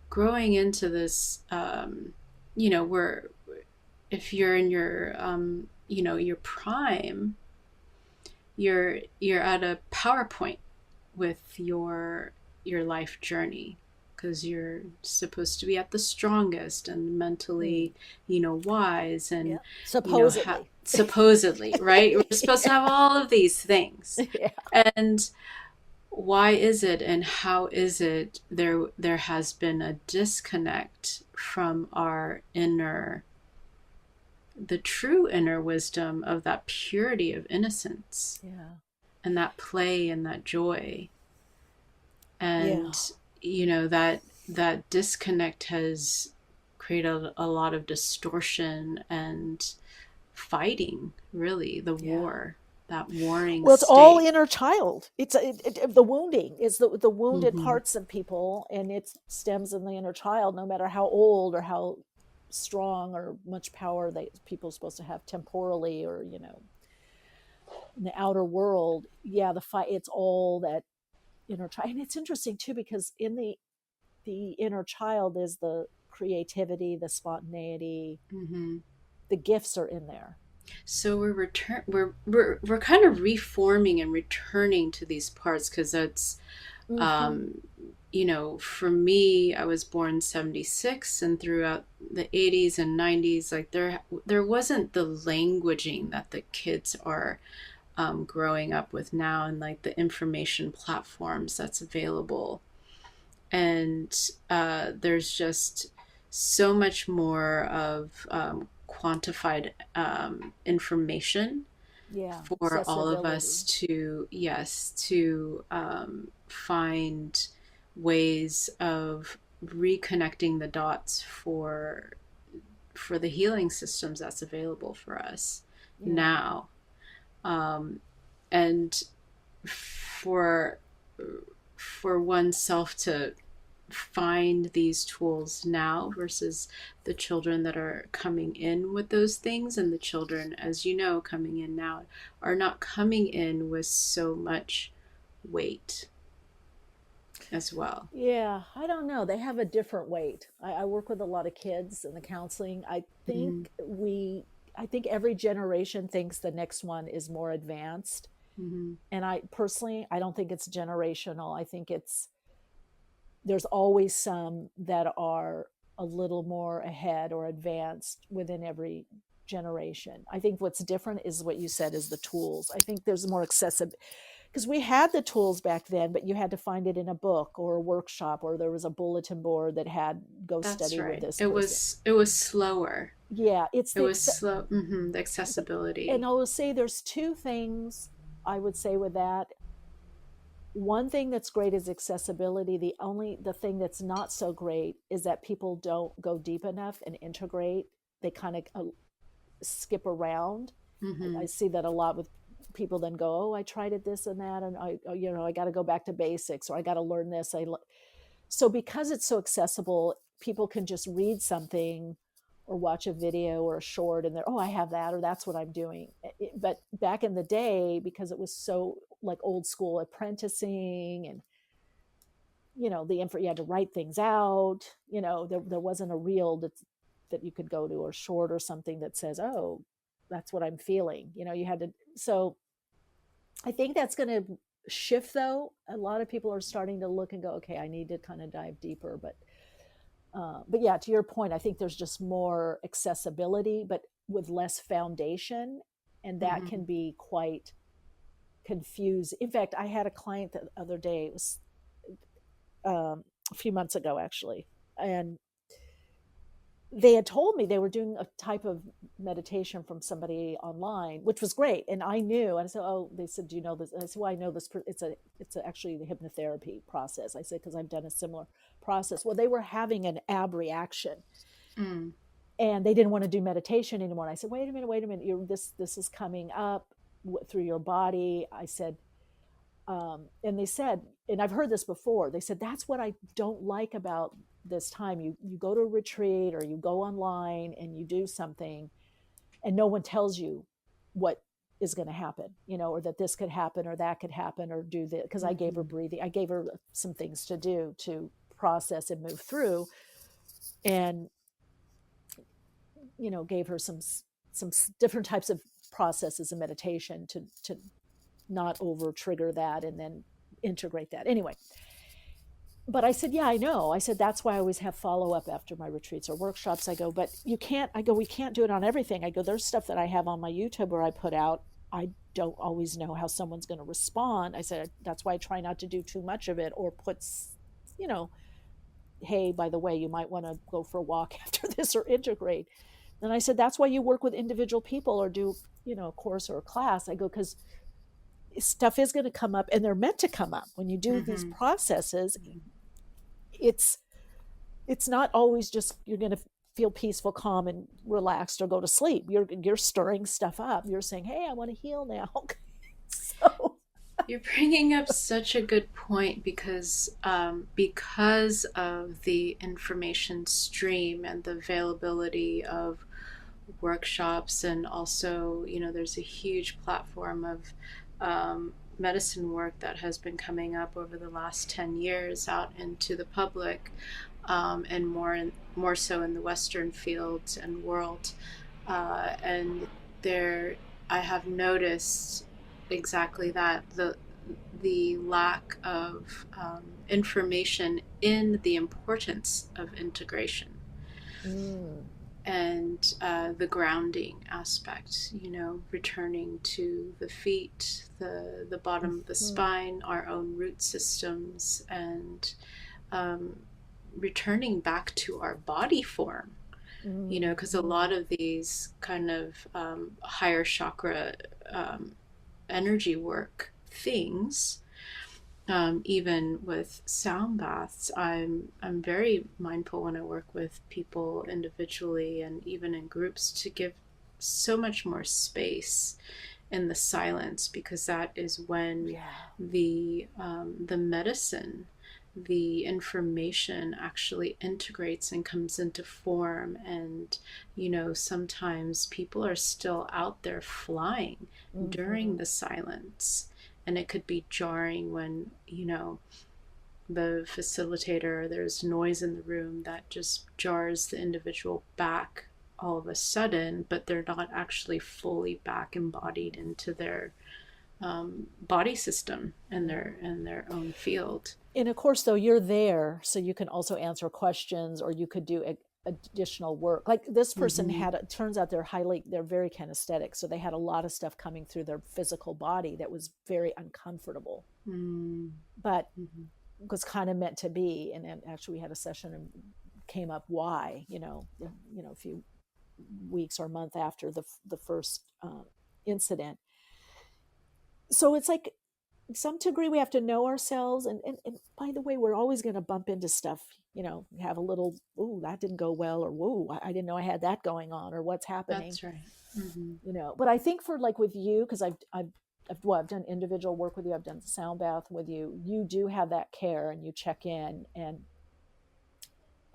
growing into this, where if you're in your your prime, you're at a PowerPoint with your life journey, because you're supposed to be at the strongest and mentally wise, and supposedly right, we're supposed to have all of these things. And why is it, and how is it there has been a disconnect from our the true inner wisdom of that purity of innocence, and that play and that joy, and that disconnect has created a lot of distortion and fighting, really, the war, that warring well, it's state. all inner child. It's the wounding is the wounded parts of people, and it stems in the inner child, no matter how old or how strong or much power people are supposed to have temporally, or in the outer world. The fight, it's all that inner child. And it's interesting too, because in the inner child is the creativity, the spontaneity, the gifts are in there. So we're kind of reforming and returning to these parts, because that's you know, for me, I was born 76, and throughout the 80s and 90s, like there wasn't the languaging that the kids are growing up with now, and like the information platforms that's available. And there's just so much more of quantified information for all of us to, yes, to find ways of reconnecting the dots for the healing systems that's available for us now. And for oneself to find these tools now versus the children that are coming in with those things, and the children, as you know, coming in now are not coming in with so much weight as well. Yeah, I don't know. They have a different weight. I work with a lot of kids in the counseling. I think every generation thinks the next one is more advanced. And I personally, I don't think it's generational. I think there's always some that are a little more ahead or advanced within every generation. I think what's different is what you said, is the tools. I think there's more accessible, because we had the tools back then, but you had to find it in a book or a workshop, or there was a bulletin board that had go study with this person. It was slower. Yeah, it was slow. The accessibility. And I will say there's two things I would say with that. One thing that's great is accessibility. The thing that's not so great is that people don't go deep enough and integrate. They kind of skip around. I see that a lot with people. Then go, oh, I tried it, this and that, and I got to go back to basics, or I got to learn this. So because it's so accessible, people can just read something or watch a video or a short, and they're, oh, I have that, or that's what I'm doing. But back in the day, because it was so like old school apprenticing, and you had to write things out. There wasn't a reel that you could go to, or short or something that says, oh, that's what I'm feeling. You had to. So I think that's going to shift, though. A lot of people are starting to look and go, okay, I need to kind of dive deeper. But yeah, to your point, I think there's just more accessibility, but with less foundation, and that can be quite confusing. In fact, I had a client the other day. It was a few months ago, actually, and they had told me they were doing a type of meditation from somebody online, which was great. And I knew, and I said, oh, they said, do you know this? And I said, well, I know this. It's actually the hypnotherapy process. I said, because I've done a similar process. Well, they were having an ab reaction, and they didn't want to do meditation anymore. And I said, wait a minute, this is coming up through your body. I said, and they said, and I've heard this before, they said, that's what I don't like about this time. You go to a retreat, or you go online and you do something, and no one tells you what is going to happen, or that this could happen, or that could happen, or do this. Because I gave her breathing, I gave her some things to do to process and move through, and gave her some different types of processes and meditation to not over trigger that, and then integrate that anyway. But I said, yeah, I know. I said, that's why I always have follow-up after my retreats or workshops. I go, but we can't do it on everything. I go, there's stuff that I have on my YouTube where I put out. I don't always know how someone's going to respond. I said, that's why I try not to do too much of it, or put, hey, by the way, you might want to go for a walk after this, or integrate. And I said, that's why you work with individual people, or do, a course or a class. I go, because stuff is going to come up, and they're meant to come up when you do these processes. It's not always just you're going to feel peaceful, calm, and relaxed, or go to sleep. You're stirring stuff up. You're saying, hey, I want to heal now. So you're bringing up such a good point, because of the information stream and the availability of workshops, and also there's a huge platform of medicine work that has been coming up over the last 10 years out into the public, and more so in the Western fields and world. And there, I have noticed exactly that the lack of information in the importance of integration. And the grounding aspect, returning to the feet, the bottom of the spine, our own root systems, and returning back to our body form, because a lot of these kind of higher chakra energy work things, even with sound baths, I'm very mindful when I work with people individually and even in groups to give so much more space in the silence, because that is when the medicine, the information actually integrates and comes into form. And sometimes people are still out there flying during the silence, and it could be jarring when the facilitator, there's noise in the room that just jars the individual back all of a sudden, but they're not actually fully back embodied into their body system and their own field. And of course, though, you're there, so you can also answer questions, or you could do additional work. Like this person it turns out they're very kinesthetic, so they had a lot of stuff coming through their physical body that was very uncomfortable, but was kind of meant to be. And then actually we had a session and came up why, a few weeks or month after the first incident. So it's like, some degree we have to know ourselves, and by the way, we're always going to bump into stuff, have a little, oh, that didn't go well, or whoa, I didn't know I had that going on, or what's happening. That's right. But I think for like with you, because I've done individual work with you, I've done sound bath with you, you do have that care and you check in, and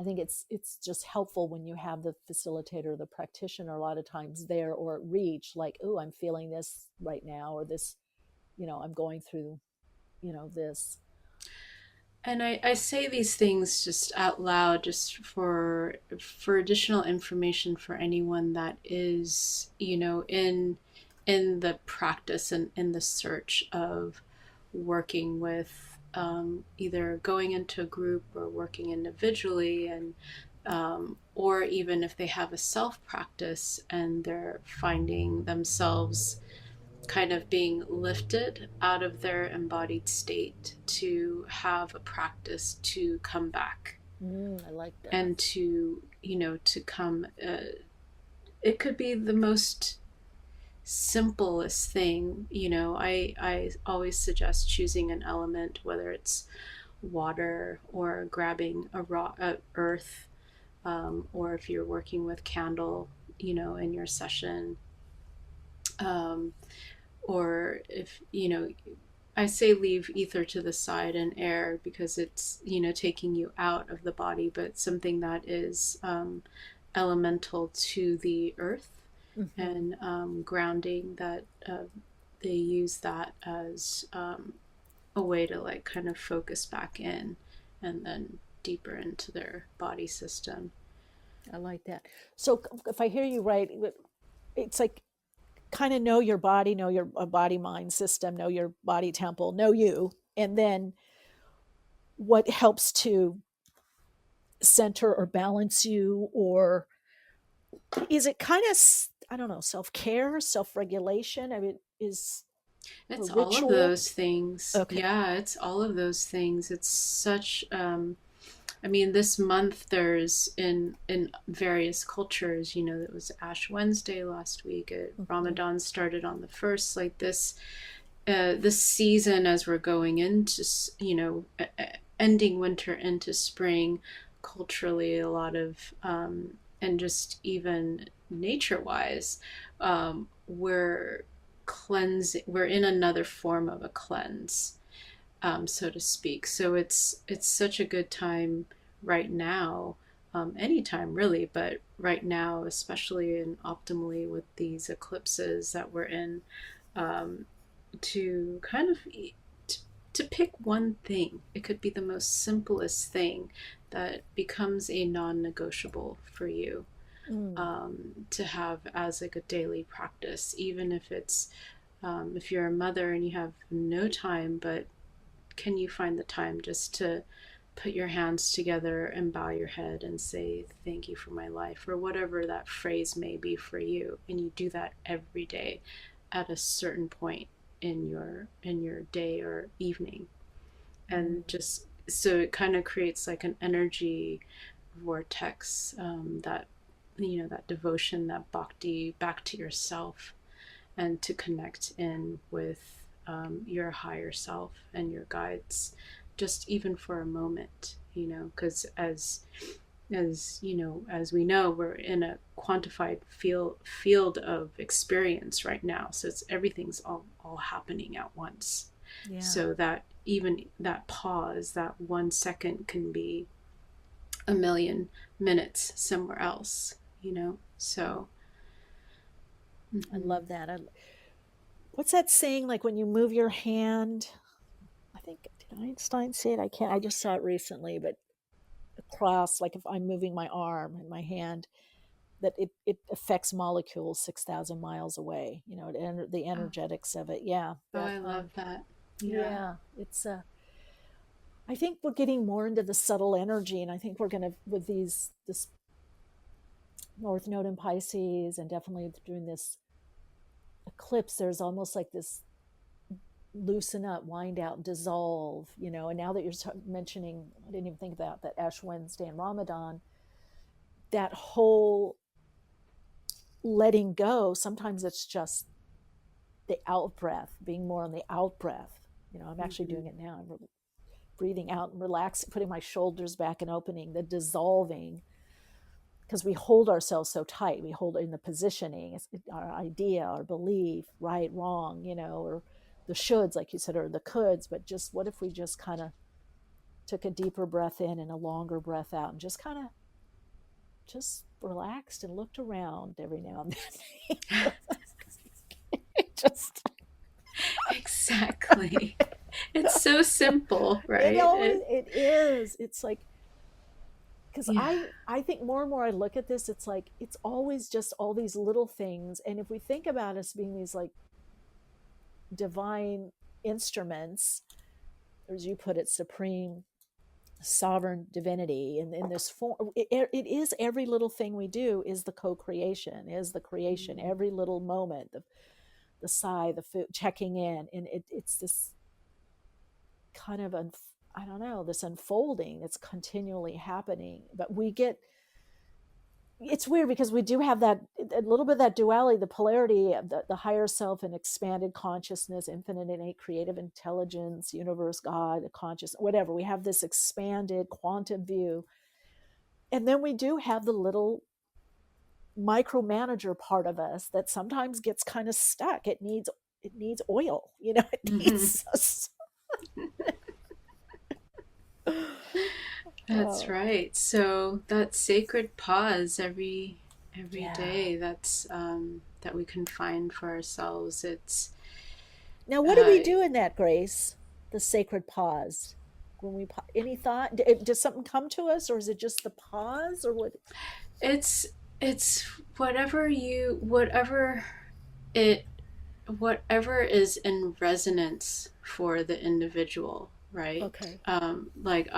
I think it's just helpful when you have the facilitator, the practitioner, a lot of times there, or at reach, like, oh, I'm feeling this right now, or this, I'm going through, this. And I say these things just out loud, just for additional information for anyone that is, in the practice and in the search of working with either going into a group or working individually, and or even if they have a self practice and they're finding themselves kind of being lifted out of their embodied state to have a practice to come back. I like that. And to come, it could be the most simplest thing. I always suggest choosing an element, whether it's water or grabbing a raw earth, or if you're working with candle, in your session, or if I say leave ether to the side and air, because it's taking you out of the body, but something that is elemental to the earth, and grounding, that they use that as a way to like kind of focus back in and then deeper into their body system. I like that. So if I hear you right, it's like, kind of know your body, know your body mind system, know your body temple, know you, and then what helps to center or balance you, or is it kind of, I don't know, self-care, self-regulation? I mean, it's all of those things. Okay. Yeah, it's all of those things. It's such this month, there's in various cultures, it was Ash Wednesday last week. Ramadan started on the 1st. Like this season, as we're going into, ending winter into spring, culturally, a lot of, and just even nature-wise, we're cleansing. We're in another form of a cleanse, so to speak. So it's such a good time right now, anytime really, but right now especially, and optimally with these eclipses that we're in, to kind of to pick one thing. It could be the most simplest thing that becomes a non-negotiable for you, to have as like a daily practice, even if it's if you're a mother and you have no time, but can you find the time just to put your hands together and bow your head and say thank you for my life, or whatever that phrase may be for you, and you do that every day at a certain point in your day or evening. And just so it kind of creates like an energy vortex, that that devotion, that bhakti back to yourself, and to connect in with your higher self and your guides, just even for a moment, because as we know, we're in a quantified field of experience right now. So everything's all happening at once. Yeah. So that even that pause, that 1 second, can be a million minutes somewhere else, so. I love that. What's that saying? Like when you move your hand, I think, did Einstein say it? I just saw it recently, but across, like if I'm moving my arm and my hand, that it affects molecules 6,000 miles away, the energetics of it. Yeah. I love that. Yeah. It's, I think we're getting more into the subtle energy, and I think we're going to, with this North Node in Pisces, and definitely during this eclipse, there's almost like this loosen up, wind out, dissolve, and now that you're mentioning, I didn't even think about that Ash Wednesday and Ramadan, that whole letting go, sometimes it's just the out breath, being more on the out breath. I'm actually doing it now. I'm breathing out and relaxing, putting my shoulders back and opening, the dissolving, because we hold ourselves so tight. We hold in the positioning, our idea, our belief, right, wrong, or the shoulds, like you said, or the coulds. But just what if we just kind of took a deeper breath in and a longer breath out, and just kind of just relaxed and looked around every now and then. Just exactly. It's so simple, right? It is. It's like, because I think more and more I look at this, it's like it's always just all these little things. And if we think about us being these like divine instruments, or as you put it, supreme sovereign divinity, and in this form, it is, every little thing we do is the co-creation, is the creation. Every little moment, the sigh, the food, checking in, and it's this kind of I don't know, this unfolding that's continually happening. But it's weird because we do have that a little bit of that duality, the polarity of the higher self and expanded consciousness, infinite innate creative intelligence, universe, God, conscious, whatever. We have this expanded quantum view. And then we do have the little micromanager part of us that sometimes gets kind of stuck. It needs oil, it needs That's right. So that sacred pause every day, that's that we can find for ourselves. It's now, what do we do in that, Grace? The sacred pause. When we any thought, does something come to us, or is it just the pause, or what? It's whatever is in resonance for the individual, right? Okay. Like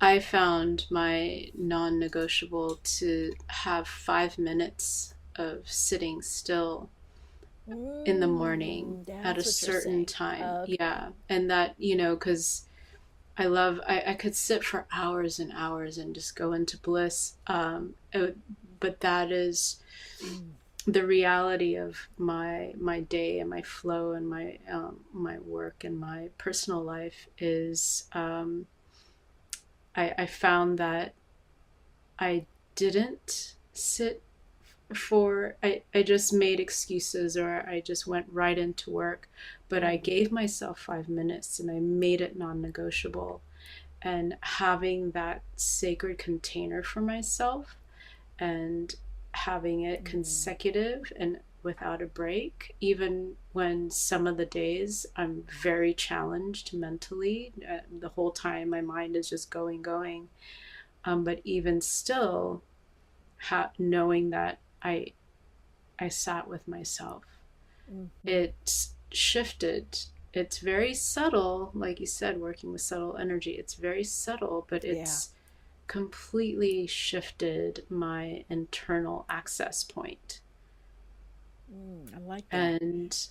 I found my non-negotiable to have 5 minutes of sitting still in the morning at a certain time. Okay. Yeah. And that, because I could sit for hours and hours and just go into bliss. But that is the reality of my day and my flow and my work and my personal life is, I found that I didn't sit I just made excuses, or I just went right into work, but I gave myself 5 minutes and I made it non-negotiable. And having that sacred container for myself and having it consecutive, and without a break, even when some of the days I'm very challenged mentally. The whole time my mind is just going. But even still, knowing that I sat with myself, it shifted. It's very subtle, like you said, working with subtle energy. It's very subtle, but it's completely shifted my internal access point. I like that. And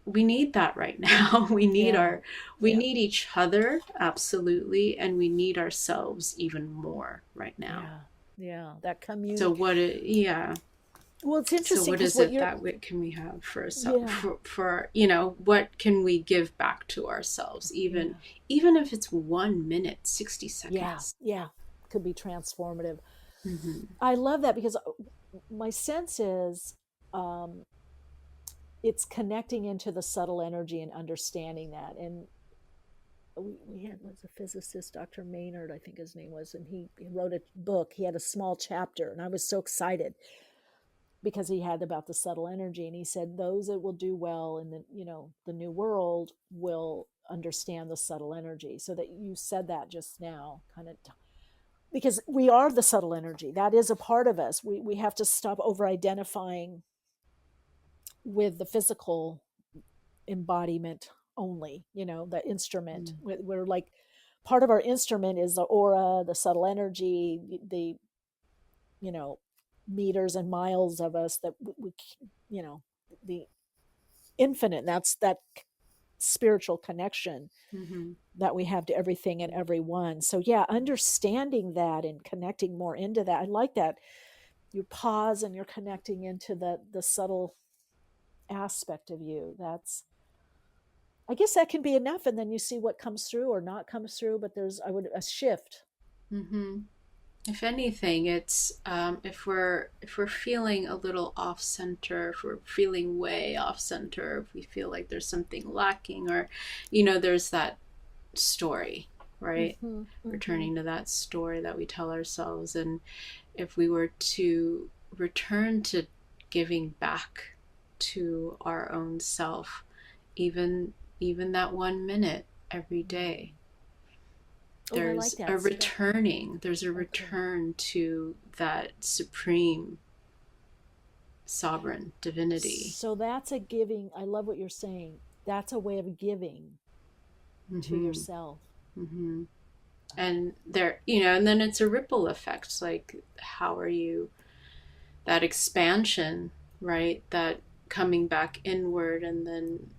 we need that right now. We need need each other, absolutely, and we need ourselves even more right now. That community. So what well, it's interesting. So what is it that can we have for ourselves? For what can we give back to ourselves? Even if it's 1 minute, 60 seconds. Could be transformative. I love that, because my sense is it's connecting into the subtle energy and understanding that. And we had was a physicist, Dr. Maynard, I think his name was, and he wrote a book. He had a small chapter, and I was so excited because he had about the subtle energy, and he said those that will do well in the new world will understand the subtle energy. So that you said that just now, kind of, because we are the subtle energy. That is a part of us. We have to stop over identifying with the physical embodiment only, the instrument. We're like, part of our instrument is the aura, the subtle energy, the meters and miles of us that we the infinite. That's that spiritual connection that we have to everything and everyone. So understanding that and connecting more into that. I like that. You pause and you're connecting into the subtle aspect of you. I guess that can be enough, and then you see what comes through or not comes through. But there's a shift. If anything, it's if we're feeling a little off center, if we're feeling way off center, if we feel like there's something lacking, or there's that story, right? Returning to that story that we tell ourselves. And if we were to return to giving back to our own self, even that 1 minute every day, there's a returning. There's a return to that supreme sovereign divinity. So that's a giving. I love what you're saying. That's a way of giving to yourself. And there, and then it's a ripple effect. Like, how are you, that expansion, right? That coming back inward and then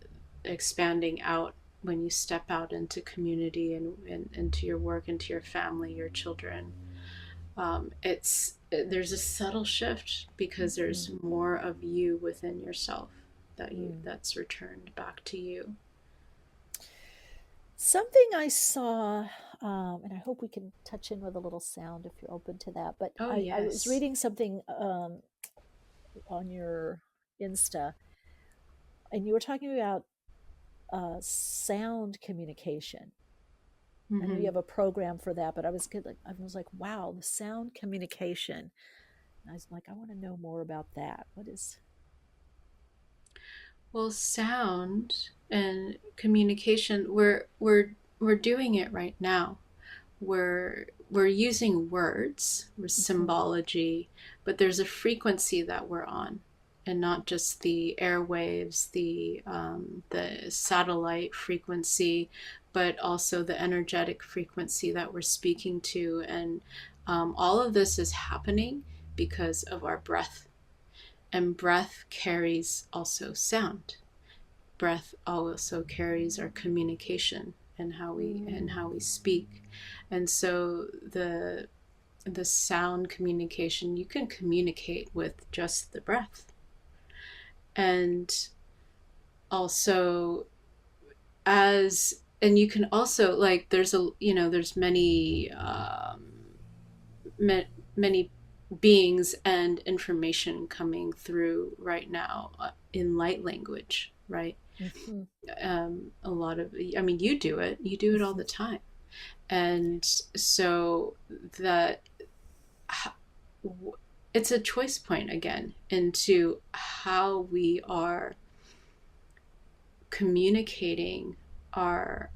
expanding out when you step out into community and into your work, into your family, your children. There's a subtle shift because there's more of you within yourself that's returned back to you. Something I saw, and I hope we can touch in with a little sound if you're open to that, but I was reading something on your Insta, and you were talking about sound communication. I know you have a program for that, but I was like, wow, the sound communication. And I was like, I want to know more about that. What is? Well, sound and communication, we're doing it right now. We're using words, we're symbology, but there's a frequency that we're on, and not just the airwaves, the satellite frequency, but also the energetic frequency that we're speaking to. And all of this is happening because of our breath. And breath carries also sound. Breath also carries our communication and how we speak. And so the sound communication, you can communicate with just the breath. And also and you can also, like, there's many many beings and information coming through right now in light language, right? A lot of, you do it all the time. And so that, it's a choice point again into how we are communicating our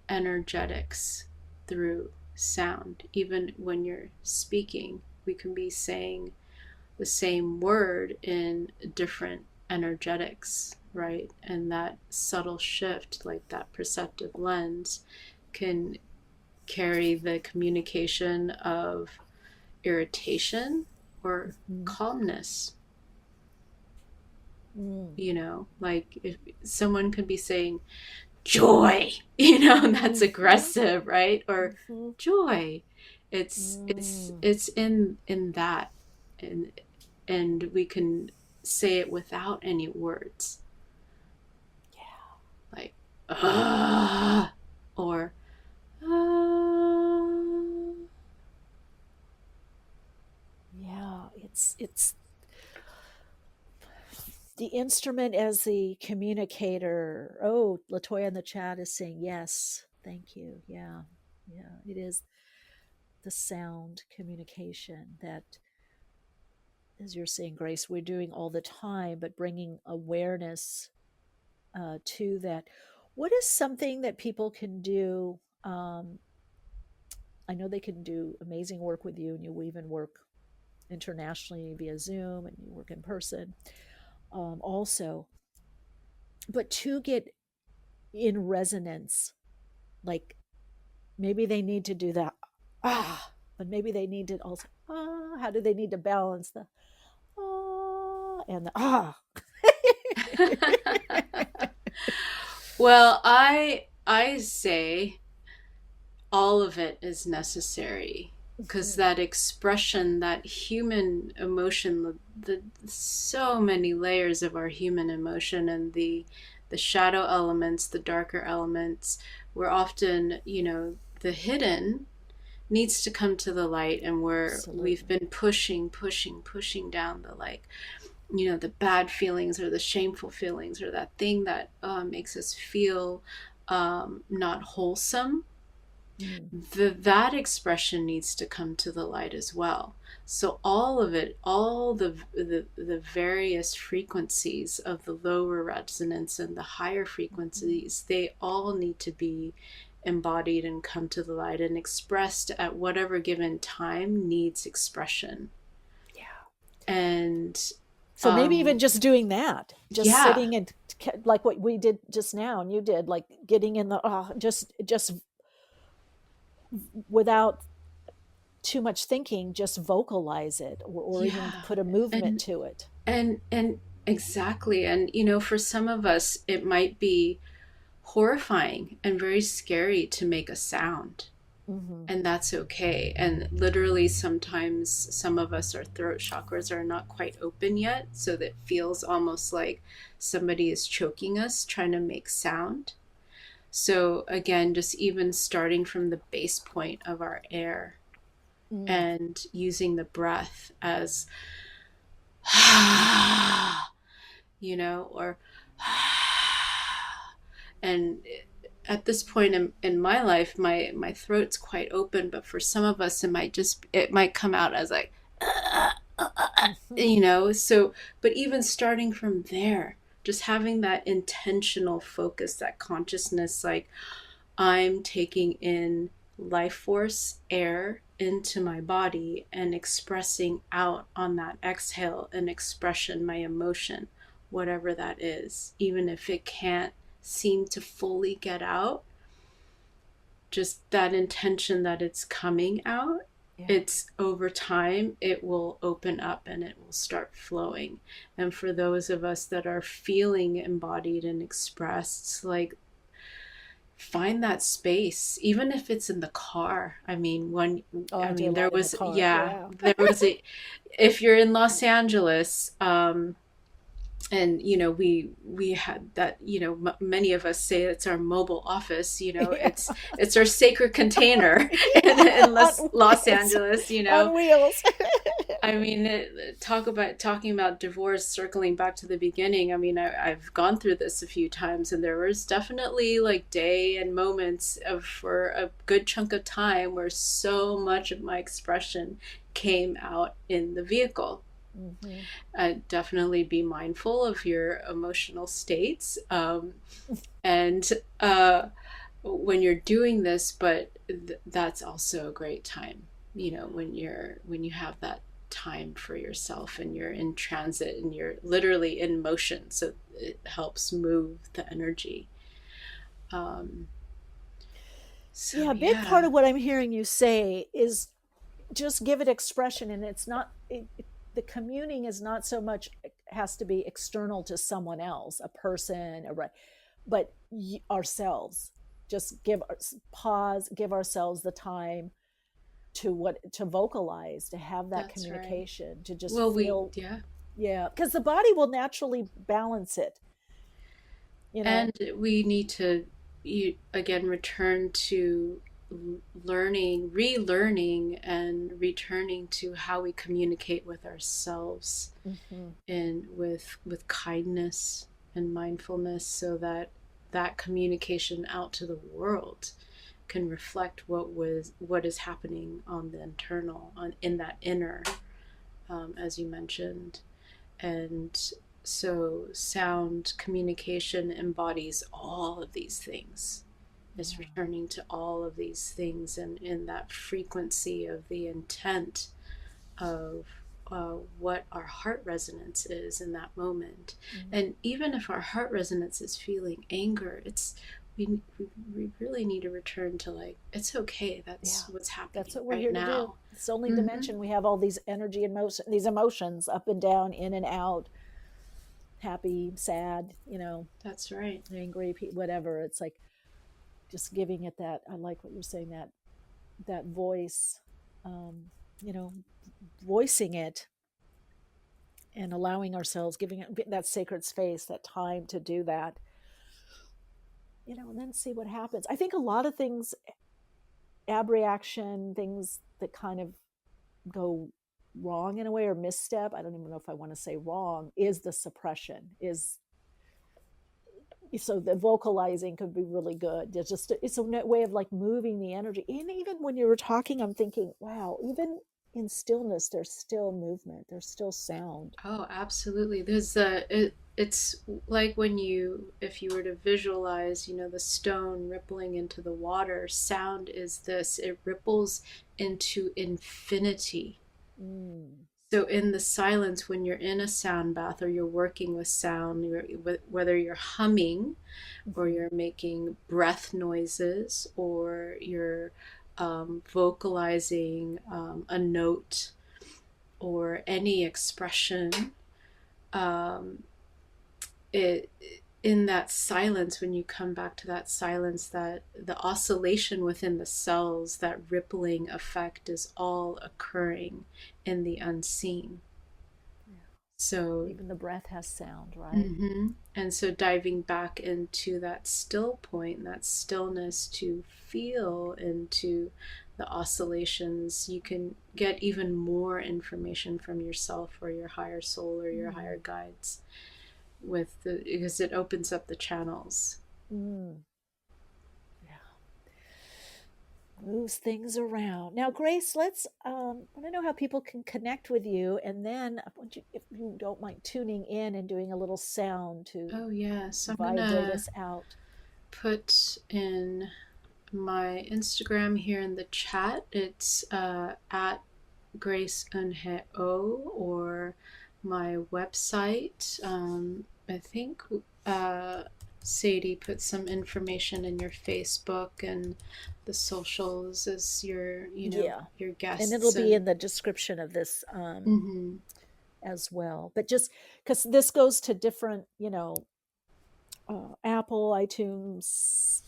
energetics through sound. Even when you're speaking, we can be saying the same word in different energetics, right? And that subtle shift, like that perceptive lens, can carry the communication of irritation or calmness. You know, like if someone could be saying joy, you know, that's aggressive, right? Or joy. It's in that, and we can say it without any words. Yeah. Like or yeah, it's the instrument as the communicator. Oh, Latoya in the chat is saying yes. Thank you. Yeah. Yeah. It is the sound communication that, as you're saying, Grace, we're doing all the time, but bringing awareness to that. What is something that people can do? I know they can do amazing work with you, and you even work internationally via Zoom, and you work in person also. But to get in resonance, like maybe they need to do that, but maybe they need to also, how do they need to balance the and the Well, I say all of it is necessary, because that expression, that human emotion, the so many layers of our human emotion, and the shadow elements, the darker elements, we're often, you know, the hidden needs to come to the light, and we've been pushing down the, like, you know, the bad feelings or the shameful feelings or that thing that makes us feel not wholesome. That expression needs to come to the light as well. So all of it, all the various frequencies of the lower resonance and the higher frequencies, they all need to be embodied and come to the light and expressed at whatever given time needs expression. Yeah. And so maybe even just doing that, just sitting and like what we did just now, and you did, like getting in the just without too much thinking, just vocalize it, or even put a movement to it. And exactly. And you know, for some of us it might be horrifying and very scary to make a sound. And that's okay. And literally sometimes some of us, our throat chakras are not quite open yet, so that feels almost like somebody is choking us trying to make sound. So again, just even starting from the base point of our air and using the breath as you know, or and at this point in my life, my throat's quite open, but for some of us it might come out as like you know. So but even starting from there, just having that intentional focus, that consciousness, like I'm taking in life force, air into my body, and expressing out on that exhale an expression, my emotion, whatever that is, even if it can't seem to fully get out, just that intention that it's coming out. It's over time, it will open up and it will start flowing. And for those of us that are feeling embodied and expressed, like, find that space, even if it's in the car. I mean, there was if you're in Los Angeles, and you know, we had that, you know, many of us say it's our mobile office, you know. It's our sacred container in Los Angeles, you know, on wheels. I mean, talking about divorce, circling back to the beginning. I mean, I've gone through this a few times, and there was definitely like day and moments for a good chunk of time where so much of my expression came out in the vehicle. Definitely be mindful of your emotional states. And when you're doing this, but that's also a great time, when you have that time for yourself and you're in transit and you're literally in motion, so it helps move the energy. A big part of what I'm hearing you say is just give it expression, and it's not the communing is not so much has to be external to someone else, a person, but ourselves. Just pause, give ourselves the time to vocalize, to have that communication, right. To just feel. Because the body will naturally balance it. And we need to again return to relearning and returning to how we communicate with ourselves, and with kindness and mindfulness, so that communication out to the world can reflect what is happening on the internal, in that inner, as you mentioned. And so sound communication embodies all of these things. It's returning to all of these things, and in that frequency of the intent of what our heart resonance is in that moment. And even if our heart resonance is feeling anger, we really need to return to it's okay. That's what's happening. That's what we're here to do. It's the only dimension. We have all these energy and these emotions up and down, in and out, happy, sad, That's right. Angry, whatever. It's like just giving it that. I like what you're saying, that voice, voicing it and allowing ourselves, giving it that sacred space, that time to do that, and then see what happens. I think a lot of things, abreaction, things that kind of go wrong in a way, or misstep, I don't even know if I want to say wrong, is the suppression. So the vocalizing could be really good. It's a way of moving the energy. And even when you were talking, I'm thinking, wow, even in stillness, there's still movement, there's still sound. Oh, absolutely. There's it's like if you were to visualize, the stone rippling into the water. Sound is this. It ripples into infinity. So in the silence, when you're in a sound bath or you're working with sound, whether you're humming or you're making breath noises, or you're vocalizing a note or any expression, in that silence, when you come back to that silence, that the oscillation within the cells, that rippling effect, is all occurring in the unseen. So even the breath has sound, right? And so diving back into that still point, that stillness, to feel into the oscillations, you can get even more information from yourself or your higher soul or your higher guides, because it opens up the channels. Moves things around. Now, Grace, let's I want to know how people can connect with you, and then I want you, if you don't mind, tuning in and doing a little sound to vibrate us out. Put in my Instagram here in the chat. It's at Grace Unhe O, or my website. I think Sadie put some information in your Facebook and the socials as your guests, and it'll be in the description of this as well. But just because this goes to different, Apple, iTunes,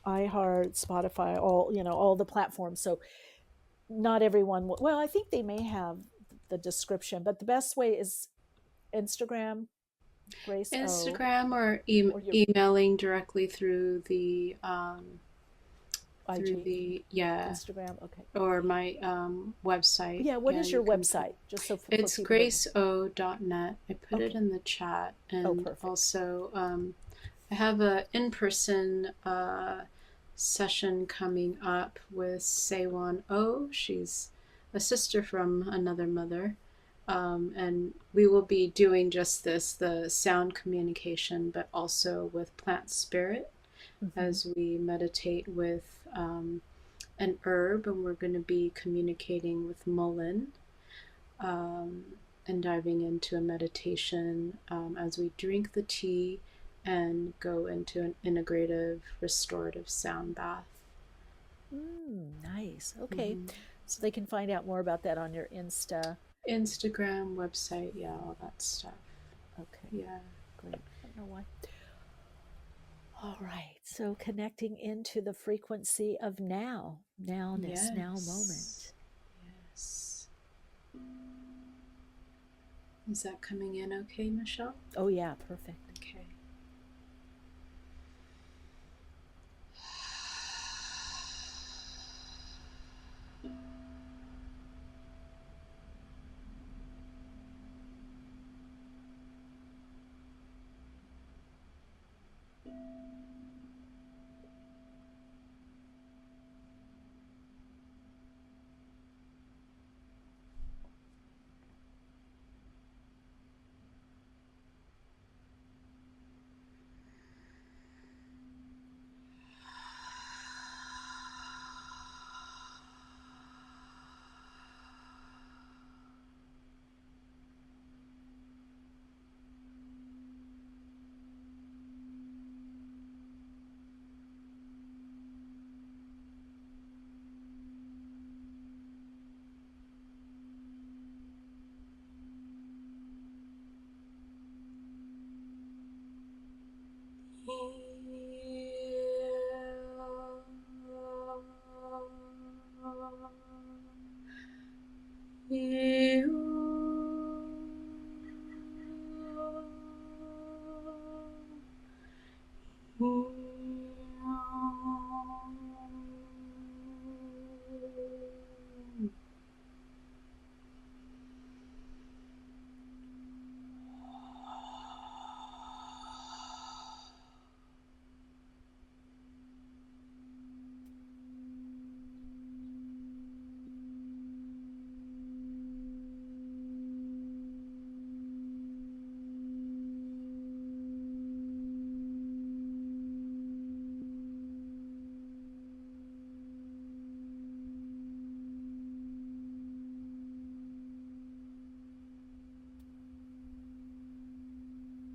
iHeart, Spotify, all the platforms. So not everyone well, I think they may have the description, but the best way is Instagram, Grace Instagram, or emailing directly through the Instagram, okay, or my website. What is your website? Just so it's graceO.net. I put it in the chat, and also I have a in-person session coming up with Seiwan O. She's a sister from another mother, And we will be doing just this, the sound communication, but also with plant spirit as we meditate with an herb, and we're going to be communicating with mullein and diving into a meditation as we drink the tea and go into an integrative restorative sound bath. Nice. Okay. So they can find out more about that on your Instagram, website, yeah, all that stuff. Okay. Yeah. Great. I don't know why. All right. So connecting into the frequency of now, nowness, now moment. Yes. Is that coming in okay, Michelle? Oh, yeah. Perfect. Okay.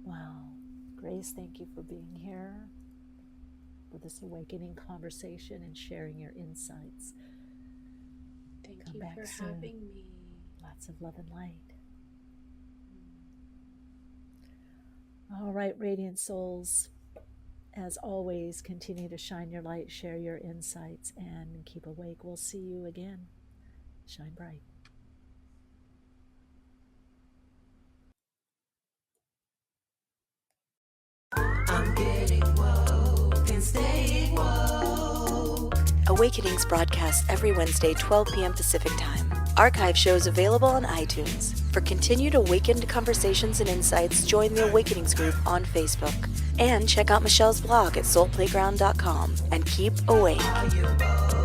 Wow. Grace, thank you for being here for this awakening conversation and sharing your insights. Thank Come you back for soon. having me. Lots of love and light. All right, radiant souls, as always, continue to shine your light, share your insights, and keep awake. We'll see you again. Shine bright. I'm getting woke and staying woke. Awakenings broadcasts every Wednesday, 12 p.m. Pacific Time. Archive shows available on iTunes. For continued awakened conversations and insights, join the Awakenings group on Facebook. And check out Michelle's blog at soulplayground.com. And keep awake. Are you woke?